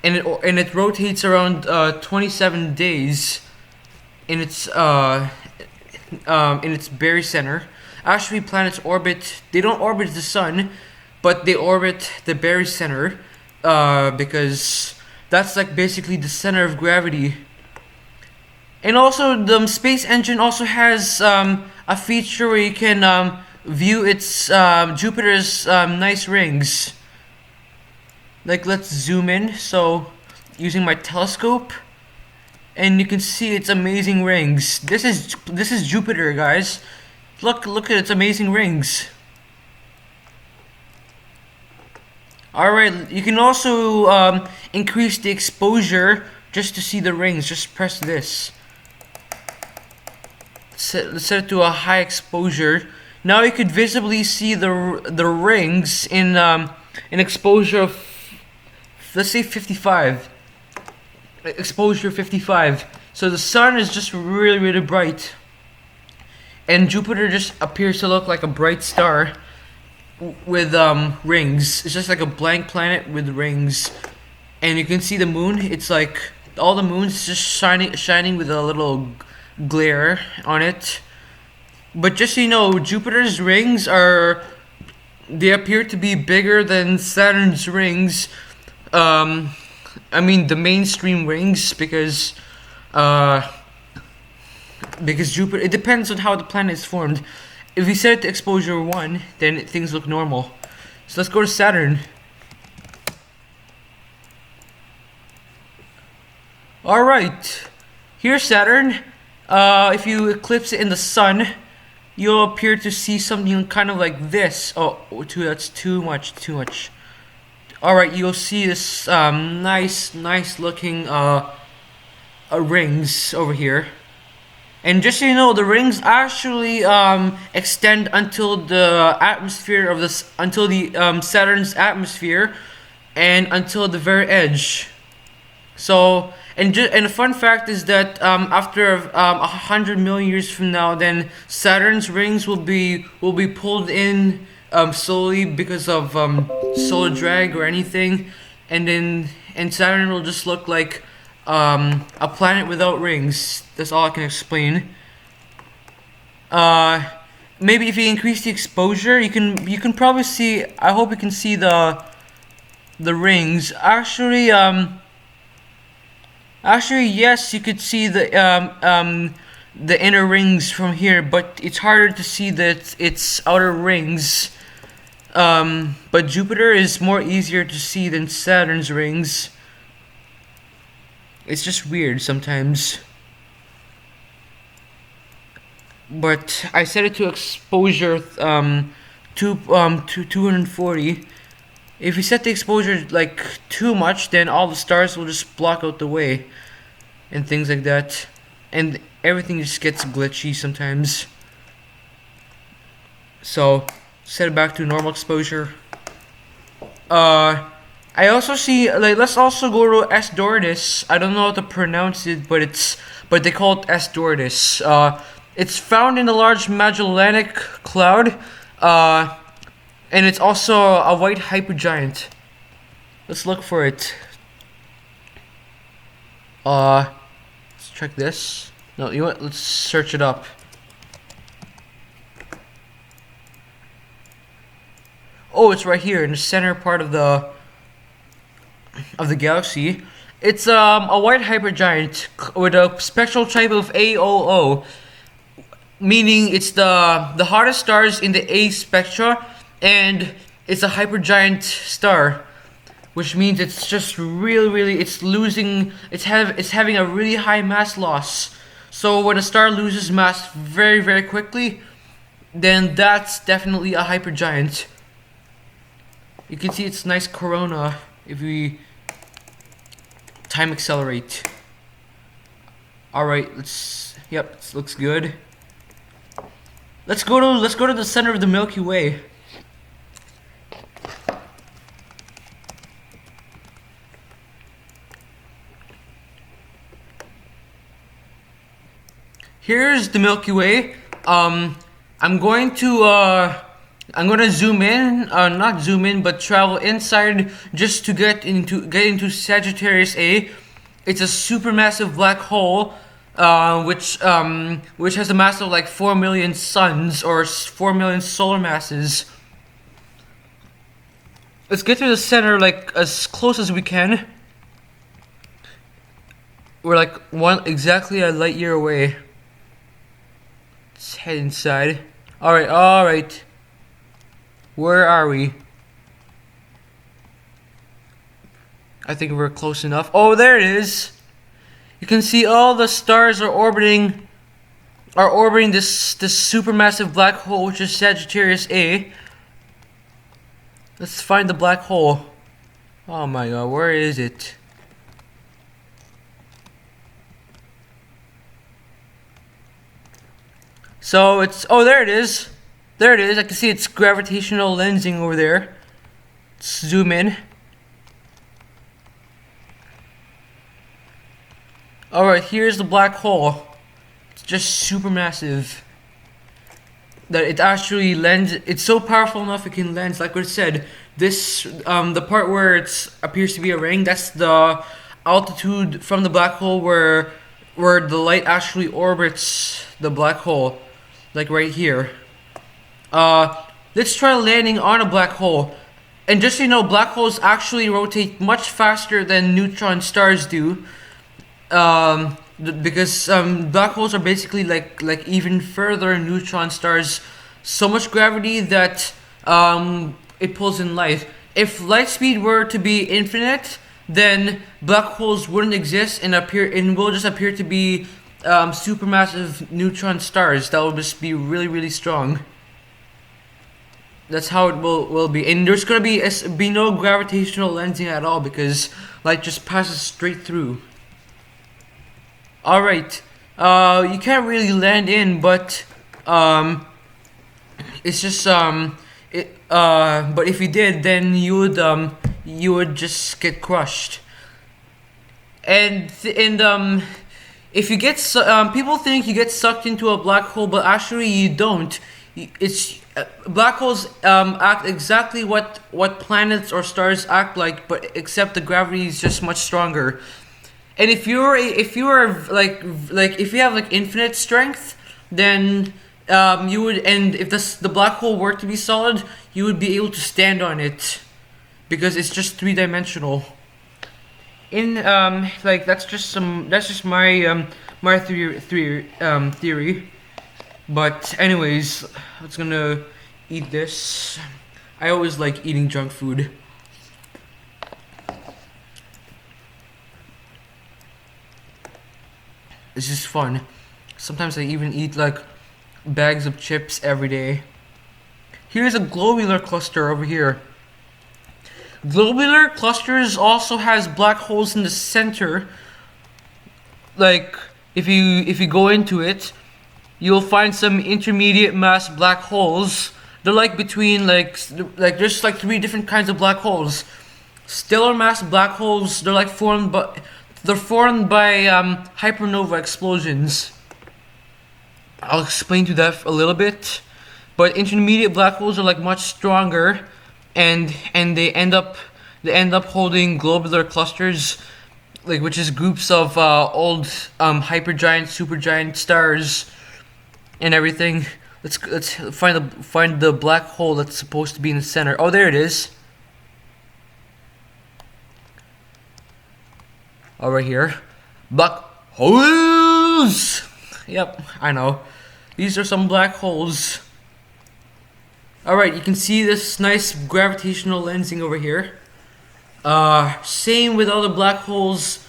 and it rotates around 27 days in its very center. Actually, planets orbit, they don't orbit the sun, but they orbit the very center, because that's like basically the center of gravity. And also, the SpaceEngine also has a feature where you can view its Jupiter's nice rings. Like, let's zoom in, so using my telescope, and you can see its amazing rings. This is Jupiter, guys. Look at its amazing rings. Alright, you can also increase the exposure just to see the rings. Just press this. Let's set it to a high exposure. Now you could visibly see the rings in an exposure of, let's say, 55. Exposure 55. So the sun is just really, really bright. And Jupiter just appears to look like a bright star with rings. It's just like a blank planet with rings. And you can see the moon. It's like all the moons just shining with a little glare on it. But just so you know, Jupiter's rings they appear to be bigger than Saturn's rings. I mean the mainstream rings, because Jupiter, it depends on how the planet is formed. If we set it to exposure 1, then things look normal. So let's go to Saturn. Alright, here's Saturn. If you eclipse it in the sun, you'll appear to see something kind of like this. That's too much. Alright, you'll see this nice looking rings over here. And just so you know, the rings actually extend until the atmosphere of Saturn's atmosphere, and until the very edge. So, and a fun fact is that after 100 million years from now, then Saturn's rings will be pulled in slowly because of solar drag or anything, and Saturn will just look like a planet without rings. That's all I can explain. Maybe if you increase the exposure, you can probably see. I hope you can see the rings. Actually, yes, you could see the inner rings from here, but it's harder to see its outer rings. But Jupiter is more easier to see than Saturn's rings. It's just weird sometimes. But I set it to exposure 240. If you set the exposure like too much, then all the stars will just block out the way and things like that, and everything just gets glitchy sometimes. So set it back to normal exposure. I also see, like, let's also go to Asteroids. I don't know how to pronounce it, but they call it Asteroids. It's found in the Large Magellanic Cloud, and it's also a white hypergiant. Let's look for it. Let's check this. No, you know what? Let's search it up. Oh, it's right here in the center part of the galaxy. It's a white hypergiant with a spectral type of AOO, meaning it's the hottest stars in the A spectra, and it's a hypergiant star, which means it's just really it's having a really high mass loss. So when a star loses mass very quickly, then that's definitely a hypergiant. You can see its nice corona if we time accelerate. Alright, yep, this looks good. Let's go to the center of the Milky Way. Here's the Milky Way. I'm going to zoom in, not zoom in, but travel inside just to get into Sagittarius A. It's a supermassive black hole, which has a mass of like 4 million suns or 4 million solar masses. Let's get to the center like as close as we can. We're like exactly a light year away. Let's head inside. Alright. Where are we? I think we're close enough. Oh, there it is. You can see all the stars are orbiting this supermassive black hole, which is Sagittarius A. Let's find the black hole. Oh my god, where is it? So there it is. There it is. I can see its gravitational lensing over there. Let's zoom in. Alright, here's the black hole. It's just supermassive. That it actually it's so powerful enough it can lens. Like what it said, the part where it appears to be a ring, that's the altitude from the black hole where the light actually orbits the black hole. Like right here. Let's try landing on a black hole. And just so you know, black holes actually rotate much faster than neutron stars do. Because black holes are basically like even further neutron stars. So much gravity that it pulls in light. If light speed were to be infinite, then black holes wouldn't exist and will just appear to be supermassive neutron stars that will just be really strong. That's how it will be, and there's gonna be no gravitational lensing at all because light just passes straight through. All right, you can't really land in, but it's just but if you did, then you would just get crushed. And if you get people think you get sucked into a black hole, but actually you don't. Black holes act exactly what planets or stars act like, but except the gravity is just much stronger. And if you have like infinite strength, then you would, and if the black hole were to be solid, you would be able to stand on it because it's just 3-dimensional. That's just my my theory. But anyways, I was gonna eat this. I always like eating junk food. It's just fun. Sometimes I even eat like bags of chips every day. Here's a globular cluster over here. Globular clusters also has black holes in the center. Like if you go into it, you'll find some intermediate mass black holes. They're like between there's like 3 different kinds of black holes. Stellar mass black holes, they're formed by hypernova explosions. I'll explain to that a little bit. But intermediate black holes are like much stronger, and they end up holding globular clusters, like which is groups of old hypergiant, supergiant stars and everything. Let's find the black hole that's supposed to be in the center. Oh, there it is. Oh, right here. Black holes! Yep, I know. These are some black holes. Alright, you can see this nice gravitational lensing over here. Same with other black holes.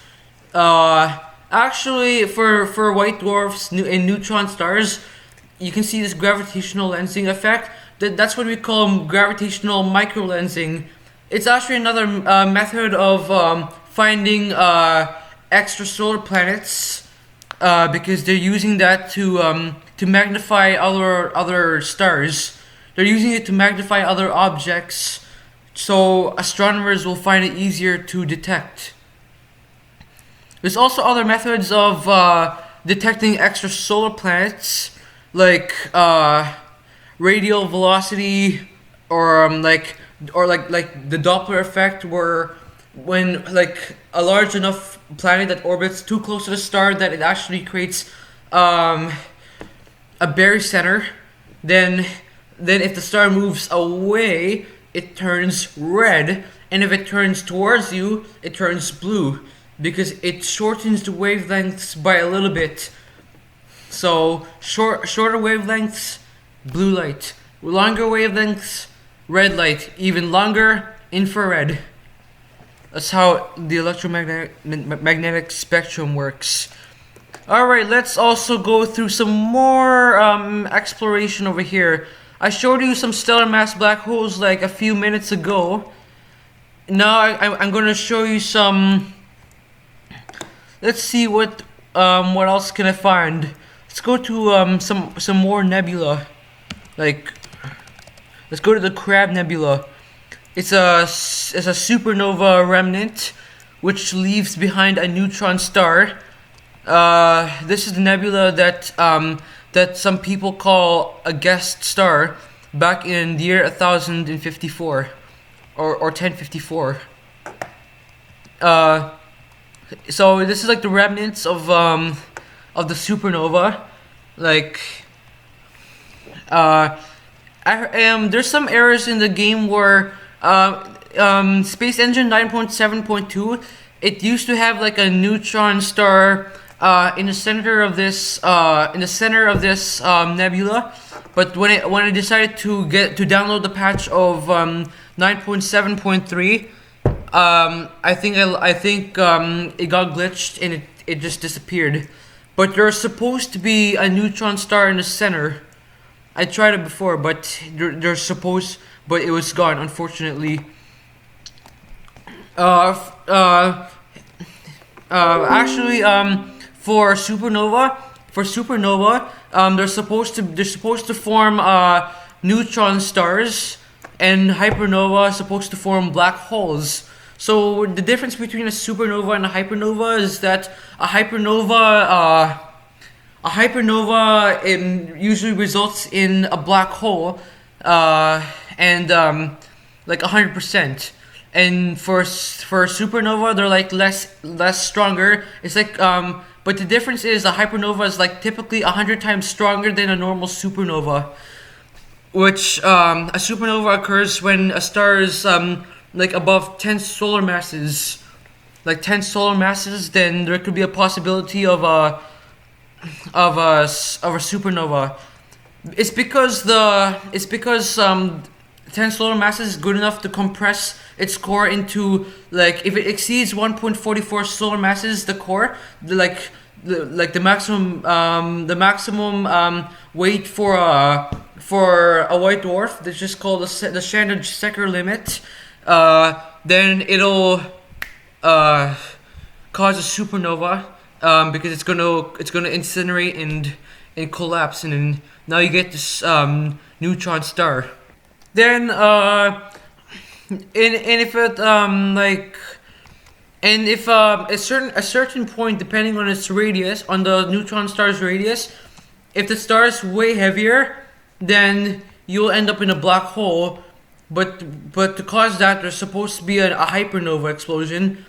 Actually, for white dwarfs and neutron stars, you can see this gravitational lensing effect. That's what we call gravitational microlensing. It's actually another method of finding extrasolar planets, because they're using that to magnify other stars. They're using it to magnify other objects, so astronomers will find it easier to detect. There's also other methods of detecting extrasolar planets, like radial velocity, or like the Doppler effect, where when like a large enough planet that orbits too close to the star that it actually creates a barycenter, then if the star moves away, it turns red, and if it turns towards you, it turns blue, because it shortens the wavelengths by a little bit. So shorter wavelengths, blue light. Longer wavelengths, red light. Even longer, infrared. That's how the electromagnetic spectrum works. Alright, let's also go through some more exploration over here. I showed you some stellar mass black holes like a few minutes ago. Now I'm going to show you some. Let's see what else can I find. Let's go to some more nebula. Like, let's go to the Crab Nebula. It's a supernova remnant which leaves behind a neutron star. This is the nebula that some people call a guest star back in the year 1054 or 1054. So this is like the remnants of the supernova. Like, there's some errors in the game where SpaceEngine 9.7.2, it used to have like a neutron star in the center of this nebula, but when I decided to download the patch of 9.7.3, I think it got glitched and it just disappeared. But there's supposed to be a neutron star in the center. I tried it before, but there's supposed, but it was gone, unfortunately. Actually, for supernova, they're supposed to form neutron stars, and hypernova is supposed to form black holes. So the difference between a supernova and a hypernova is that a hypernova usually results in a black hole, and like 100%. And for supernova, they're like less stronger. It's like but the difference is a hypernova is like typically 100 times stronger than a normal supernova. Which a supernova occurs when a star is like above 10 solar masses. Like 10 solar masses, then there could be a possibility of a supernova. It's because 10 solar masses is good enough to compress its core into, like, if it exceeds 1.44 solar masses, the core, the maximum weight for a white dwarf, that's just called the Standard-Secker limit. Then it'll cause a supernova, because it's gonna incinerate and collapse, and then now you get this neutron star. Then if a certain point, depending on its radius, on the neutron star's radius, if the star is way heavier, then you'll end up in a black hole. But to cause that, there's supposed to be a hypernova explosion.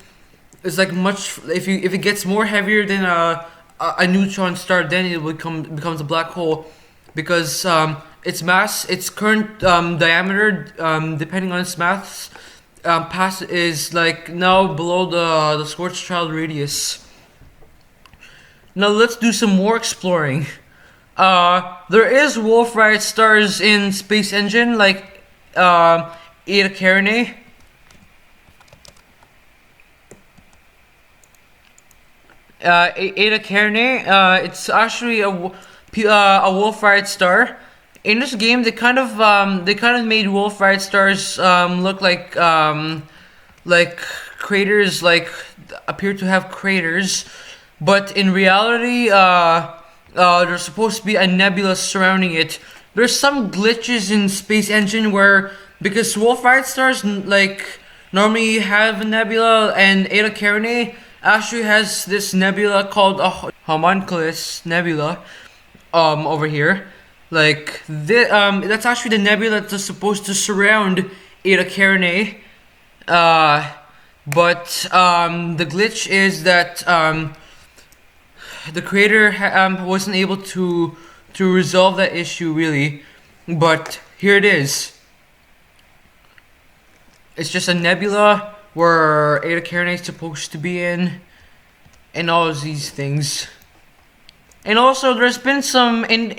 It's like if it gets more heavier than a neutron star, then it becomes a black hole, because its mass, its current diameter, depending on its mass, is like now below the Schwarzschild radius. Now let's do some more exploring. There is Wolf-Rayet stars in SpaceEngine, like Eta Carinae. Eta Carinae, it's actually a Wolf-Rayet star. In this game, they kind of made Wolf-Rayet stars look like craters, like appear to have craters, but in reality, there's supposed to be a nebula surrounding it. There's some glitches in SpaceEngine where, because Wolf-Rayet stars like normally have a nebula, and Eta Carinae actually has this nebula called a homunculus nebula over here. Like that's actually the nebula that's supposed to surround Eta Carinae. But the glitch is that the creator wasn't able to resolve that issue really. But here it is. It's just a nebula where Eta Carinae is supposed to be in, and all of these things. And also, there's been some in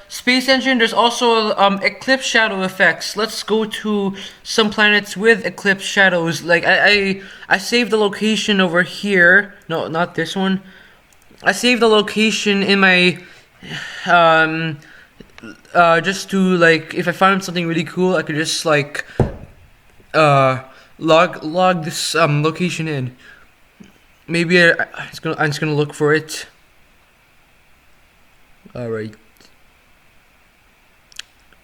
SpaceEngine. There's also eclipse shadow effects. Let's go to some planets with eclipse shadows. Like I saved the location over here. No, not this one. I saved the location in my just to, like, if I found something really cool, I could just like log this location in. Maybe I'm just gonna look for it. Alright.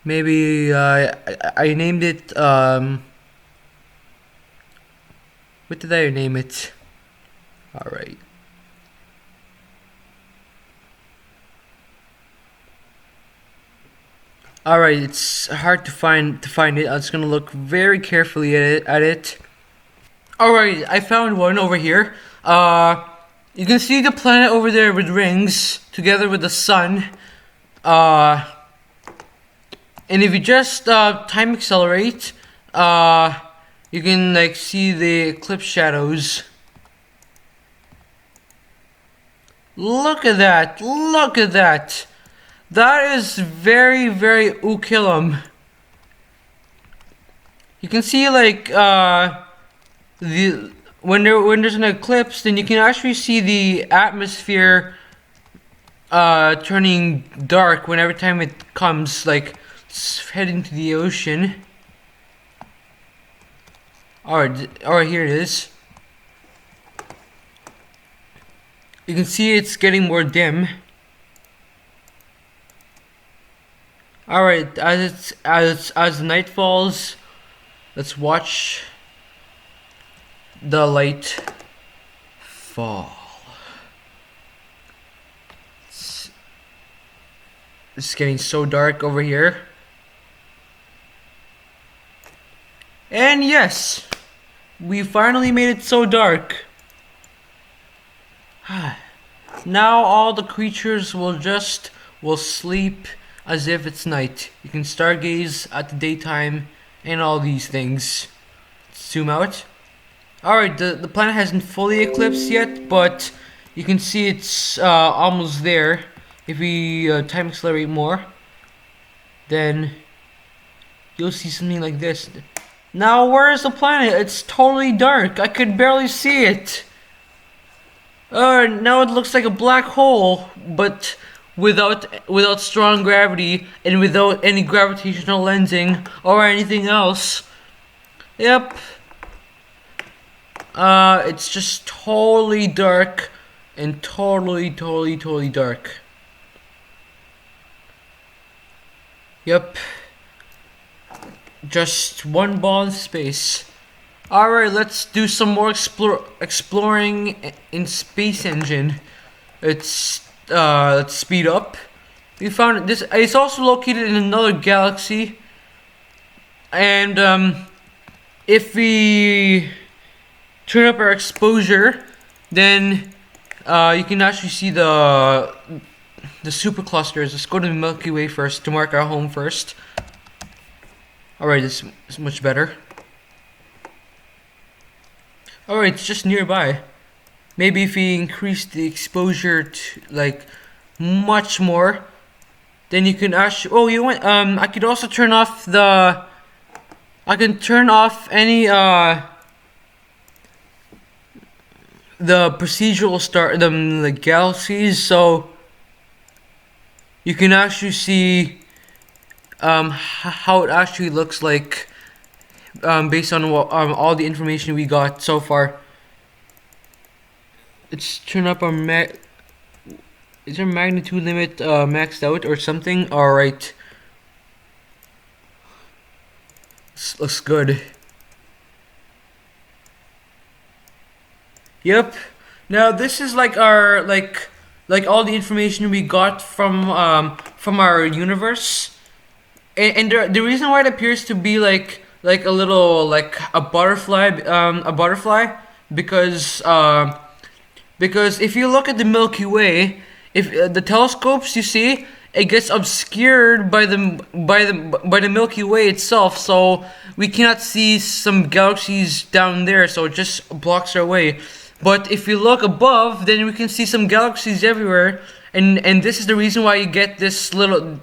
Maybe I named it what did I name it? Alright. Alright, it's hard to find it. I'm just gonna look very carefully at it. Alright, I found one over here. You can see the planet over there with rings together with the sun. And if you just time accelerate, you can like see the eclipse shadows. Look at that! Look at that! That is very, very Ukilum. You can see like when there's an eclipse, then you can actually see the atmosphere turning dark when every time it comes, like heading to the ocean. Alright, here it is. You can see it's getting more dim. Alright, as the night falls, let's watch the light fall. It's getting so dark over here. And yes, we finally made it so dark. Now all the creatures will sleep as if it's night. You can stargaze at the daytime and all these things. Zoom out. Alright, the planet hasn't fully eclipsed yet, but you can see it's almost there. If we time accelerate more, then you'll see something like this. Now where is the planet? It's totally dark. I could barely see it. Now it looks like a black hole, but without strong gravity and without any gravitational lensing or anything else. Yep. It's just totally dark and totally dark. Yep. Just one ball in space. Alright, let's do some more exploring in SpaceEngine. Let's speed up. We found this. It's also located in another galaxy. And if we turn up our exposure, then you can actually see the superclusters. Let's go to the Milky Way first to mark our home first. Alright, this is much better. Alright, it's just nearby. Maybe if we increase the exposure to like much more, then you can actually. Oh, you want? I could also turn off the. I can turn off any the procedural start the galaxies, so you can actually see how it actually looks like based on what all the information we got so far. Let's turn up our is our magnitude limit maxed out or something? Alright. This looks good. Yep. Now this is like our like all the information we got from our universe. And the reason why it appears to be like a little like a butterfly because if you look at the Milky Way, if the telescopes you see, it gets obscured by the Milky Way itself, so we cannot see some galaxies down there, so it just blocks our way. But if you look above, then we can see some galaxies everywhere, and this is the reason why you get this little,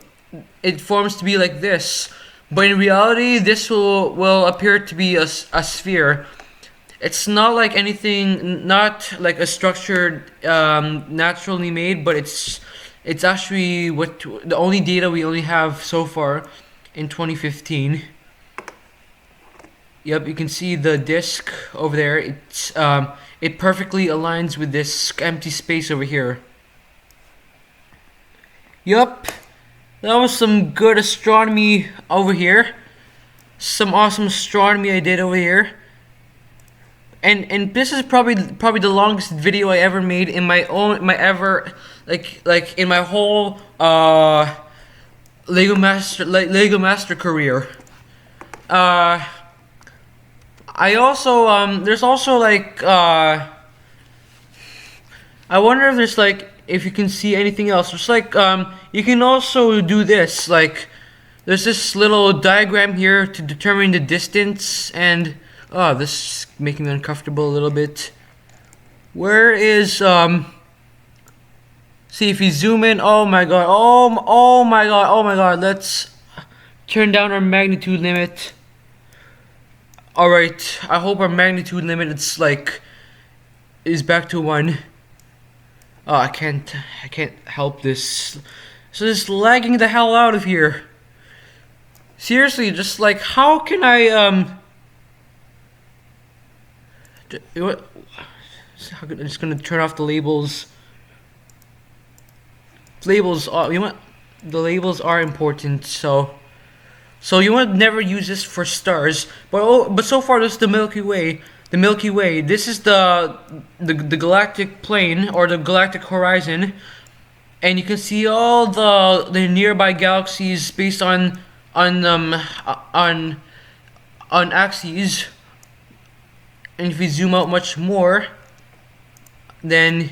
it forms to be like this. But in reality, this will appear to be a sphere. It's not like anything, not like a structure naturally made, but it's actually what the only data we only have so far in 2015. Yep, you can see the disk over there. It perfectly aligns with this empty space over here. Yup, that was some good astronomy over here. Some awesome astronomy I did over here. And this is probably the longest video I ever made in my in my whole Lego Master career. I also there's also like I wonder if there's like if you can see anything else. There's like you can also do this, like there's this little diagram here to determine the distance, and oh, this is making me uncomfortable a little bit. Where is see if you zoom in, oh my god, oh my god, let's turn down our magnitude limit. Alright, I hope our magnitude limit is back to 1. Oh, I can't help this. So it's lagging the hell out of here. Seriously, just like how can I I'm just gonna turn off the labels. Labels are, you know what? The labels are important, so you want to never use this for stars, but so far this is the Milky Way. The Milky Way. This is the galactic plane or the galactic horizon, and you can see all the nearby galaxies based on axes. And if you zoom out much more, then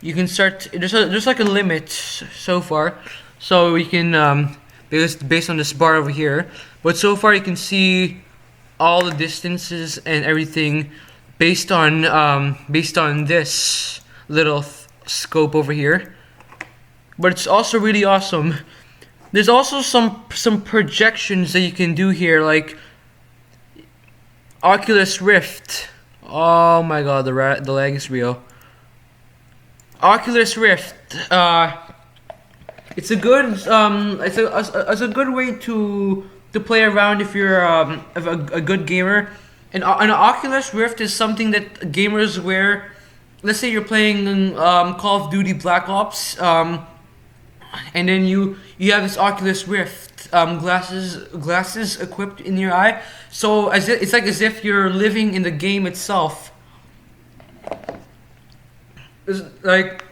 you can start. There's like a limit so far, so we can based on this bar over here. But so far you can see all the distances and everything based on this little scope over here. But it's also really awesome. There's also some projections that you can do here, like Oculus Rift. Oh my god, the lag is real. Oculus Rift. It's a good it's a good way to play around if you're a good gamer. And an Oculus Rift is something that gamers wear. Let's say you're playing Call of Duty Black Ops, and then you have this Oculus Rift glasses equipped in your eye. So it's like as if you're living in the game itself. It's like.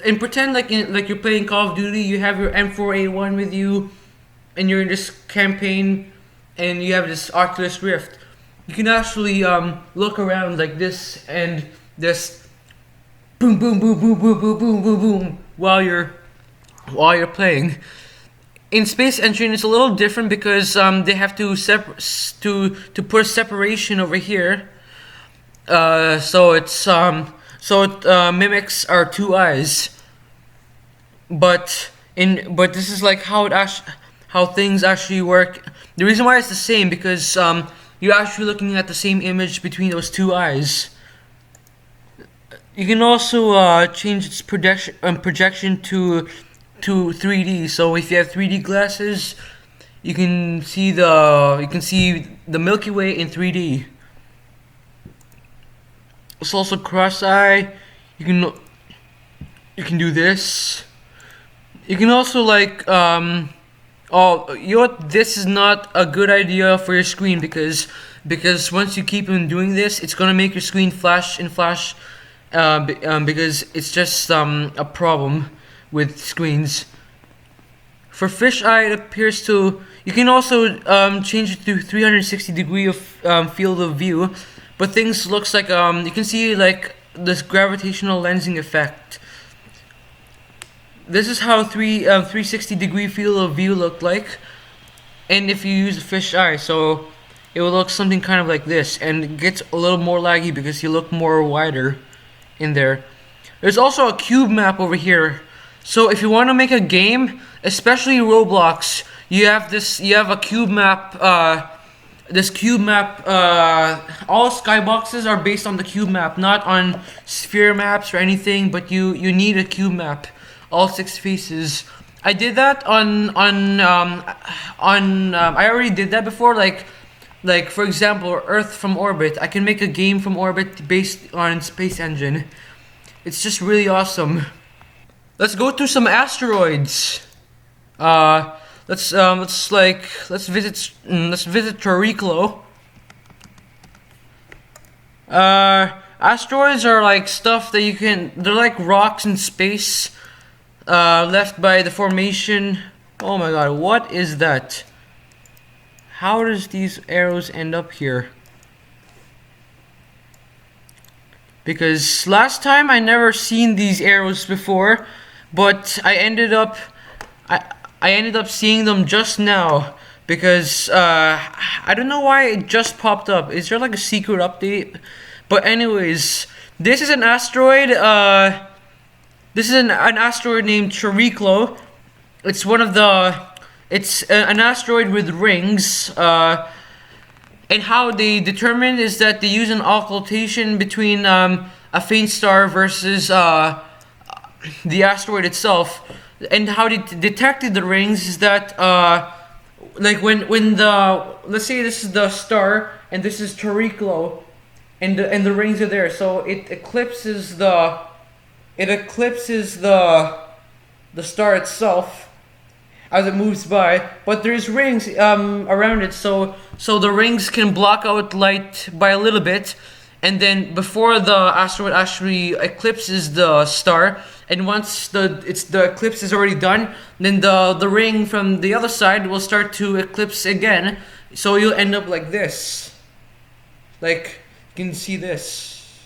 And pretend like you're playing Call of Duty. You have your M4A1 with you, and you're in this campaign, and you have this Oculus Rift. You can actually look around like this and this boom boom boom boom boom boom boom boom boom while you're playing. In SpaceEngine, it's a little different because they have to put a separation over here. So it mimics our two eyes. But but this is like how things actually work. The reason why it's the same because you're actually looking at the same image between those two eyes. You can also change its projection to 3D. So if you have 3D glasses, you can see the Milky Way in 3D. It's also cross-eye. You can do this. You can also like oh, you know what? This is not a good idea for your screen because once you keep on doing this, it's gonna make your screen flash and flash. Because it's just a problem with screens. For fisheye, it appears to. You can also change it to 360 degree of field of view, but things looks like you can see like this gravitational lensing effect. This is how 360 degree field of view looked like, and if you use a fisheye, so it will look something kind of like this, and it gets a little more laggy because you look more wider in there. There's also a cube map over here. So if you want to make a game, especially Roblox, you have a cube map. This cube map. All skyboxes are based on the cube map, not on sphere maps or anything. But you need a cube map. All 6 faces. I did that on. I already did that before. Like for example, Earth from orbit. I can make a game from orbit based on SpaceEngine. It's just really awesome. Let's go to some asteroids. Let's visit Toriclo. Asteroids are like stuff that they're like rocks in space, left by the formation. Oh my god, what is that? How does these arrows end up here? Because last time I never seen these arrows before, but I ended up seeing them just now because I don't know why it just popped up. Is there like a secret update? But anyways, this is an asteroid. This is an asteroid named Toriclo. It's one of the. It's an asteroid with rings, and how they determine is that they use an occultation between a faint star versus the asteroid itself. And how they detected the rings is that like when the, let's say this is the star and this is Toriclo, and the rings are there, so it eclipses the star itself as it moves by, but there's rings around it, so the rings can block out light by a little bit, and then before the asteroid actually eclipses the star, and once the eclipse is already done, then the ring from the other side will start to eclipse again, so you'll end up like this. Like you can see this.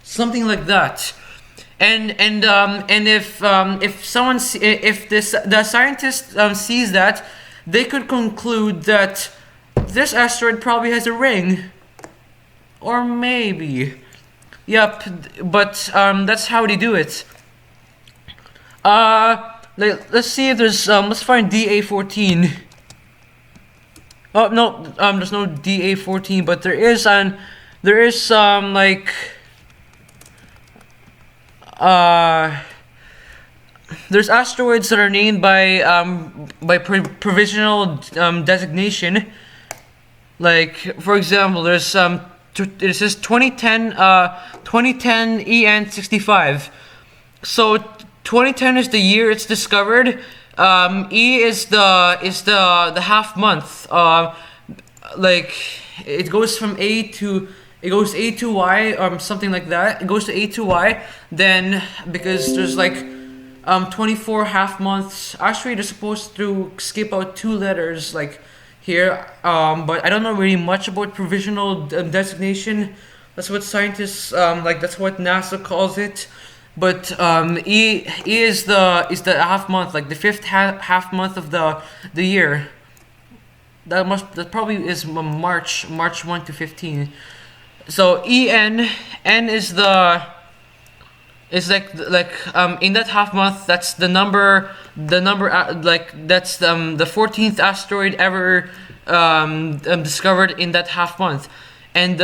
Something like that. And if the scientist sees that, they could conclude that this asteroid probably has a ring, or maybe, yep. But that's how they do it. Let's see if there's let's find DA14. Oh no, there's no DA14, but there is like. There's asteroids that are named by provisional designation. Like for example, there's it says 2010 EN65. So 2010 is the year it's discovered. E is the half month. Like it goes from A to. It goes A to Y or something like that. It goes to A to Y. Then because there's like 24 half months. Actually, they're supposed to skip out 2 letters like here. But I don't know really much about provisional designation. That's what scientists like. That's what NASA calls it. But E is the half month, like the 5th half month of the year. That probably is March 1 to 15. So N is the It's like in that half month, that's that's the 14th asteroid ever discovered in that half month, and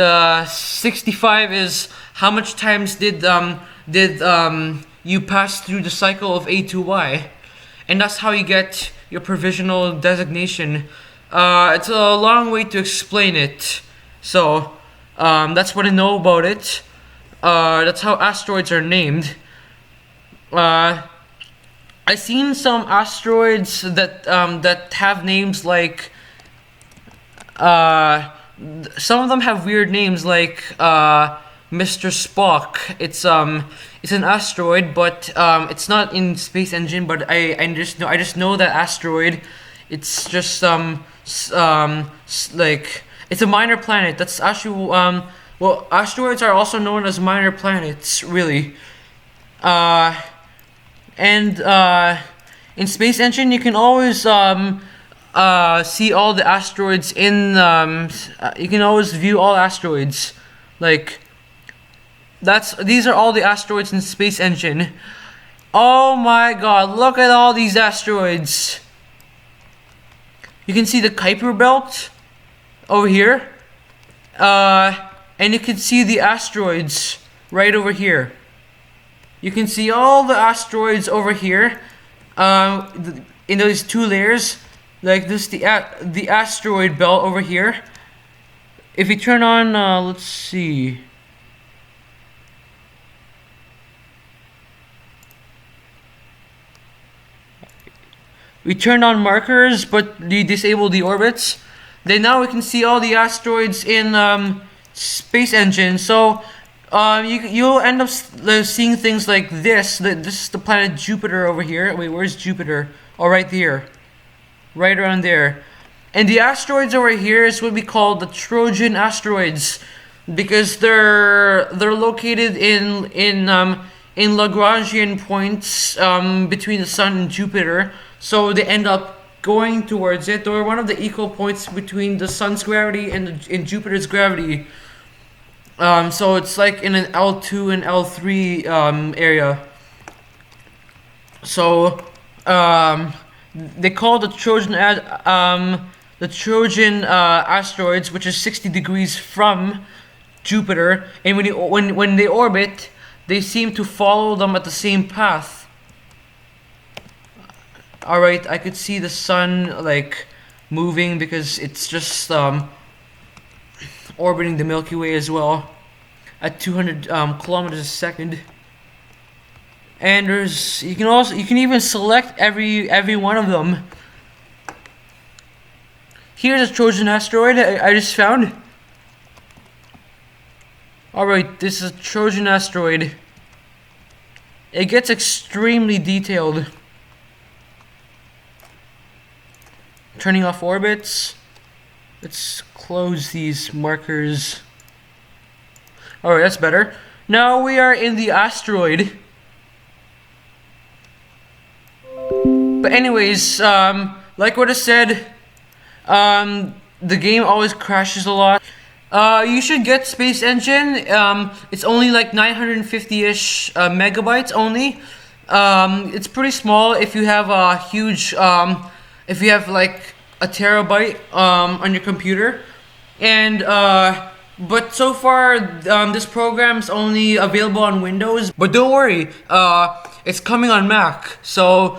65 is how much times did you pass through the cycle of A2Y, and that's how you get your provisional designation. It's a long way to explain it, so that's what I know about it. That's how asteroids are named. I seen some asteroids that have names like some of them have weird names like Mr. Spock. It's an asteroid, but it's not in SpaceEngine. But I just know that asteroid. It's just like it's a minor planet. That's actually well, asteroids are also known as minor planets, really. And in SpaceEngine, you can always see all the asteroids in. You can always view all asteroids, like these are all the asteroids in SpaceEngine. Oh my God! Look at all these asteroids. You can see the Kuiper Belt over here. And you can see the asteroids right over here. You can see all the asteroids over here in those two layers. Like this, the asteroid belt over here. If you turn on, let's see. We turned on markers, but we disabled the orbits. Then now we can see all the asteroids in SpaceEngine. So you'll end up seeing things like this. This is the planet Jupiter over here. Wait, where's Jupiter? Oh, right there, right around there. And the asteroids over here is what we call the Trojan asteroids, because they're located in Lagrangian points between the Sun and Jupiter. So they end up going towards it. They're one of the equal points between the Sun's gravity and Jupiter's gravity. So it's like in an L2 and L3 area. So they call the Trojan asteroids, which is 60 degrees from Jupiter, and when they orbit, they seem to follow them at the same path. All right, I could see the Sun like moving because it's just orbiting the Milky Way as well at 200 kilometers a second. And you can even select every one of them. Here's a Trojan asteroid I just found. All right, this is a Trojan asteroid. It gets extremely detailed. Turning off orbits. Let's close these markers. Alright, that's better. Now we are in the asteroid. But anyways, like what I said, the game always crashes a lot. You should get SpaceEngine. It's only like 950-ish megabytes only. It's pretty small if you have a huge... if you have like a terabyte on your computer, and but so far this program's only available on Windows. But don't worry, it's coming on Mac. So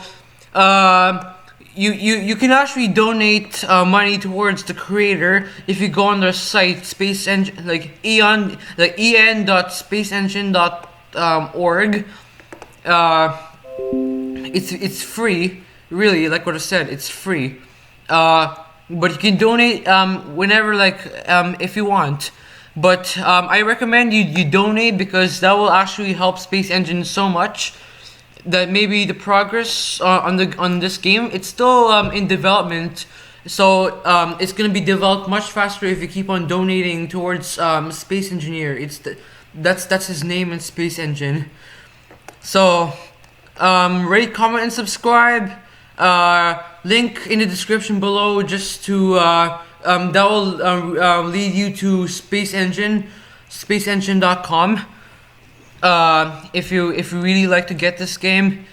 you can actually donate money towards the creator if you go on their site, SpaceEngine, like en.spaceengine.org. It's free. Really, like what I said, it's free. But you can donate whenever, if you want. But I recommend you donate, because that will actually help SpaceEngine so much that maybe the progress on this game, it's still in development. So it's gonna be developed much faster if you keep on donating towards Space Engineer. That's his name in SpaceEngine. So rate, comment, and subscribe. Link in the description below, just to that will lead you to SpaceEngine, spaceengine.com. if you really like to get this game,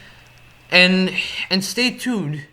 and stay tuned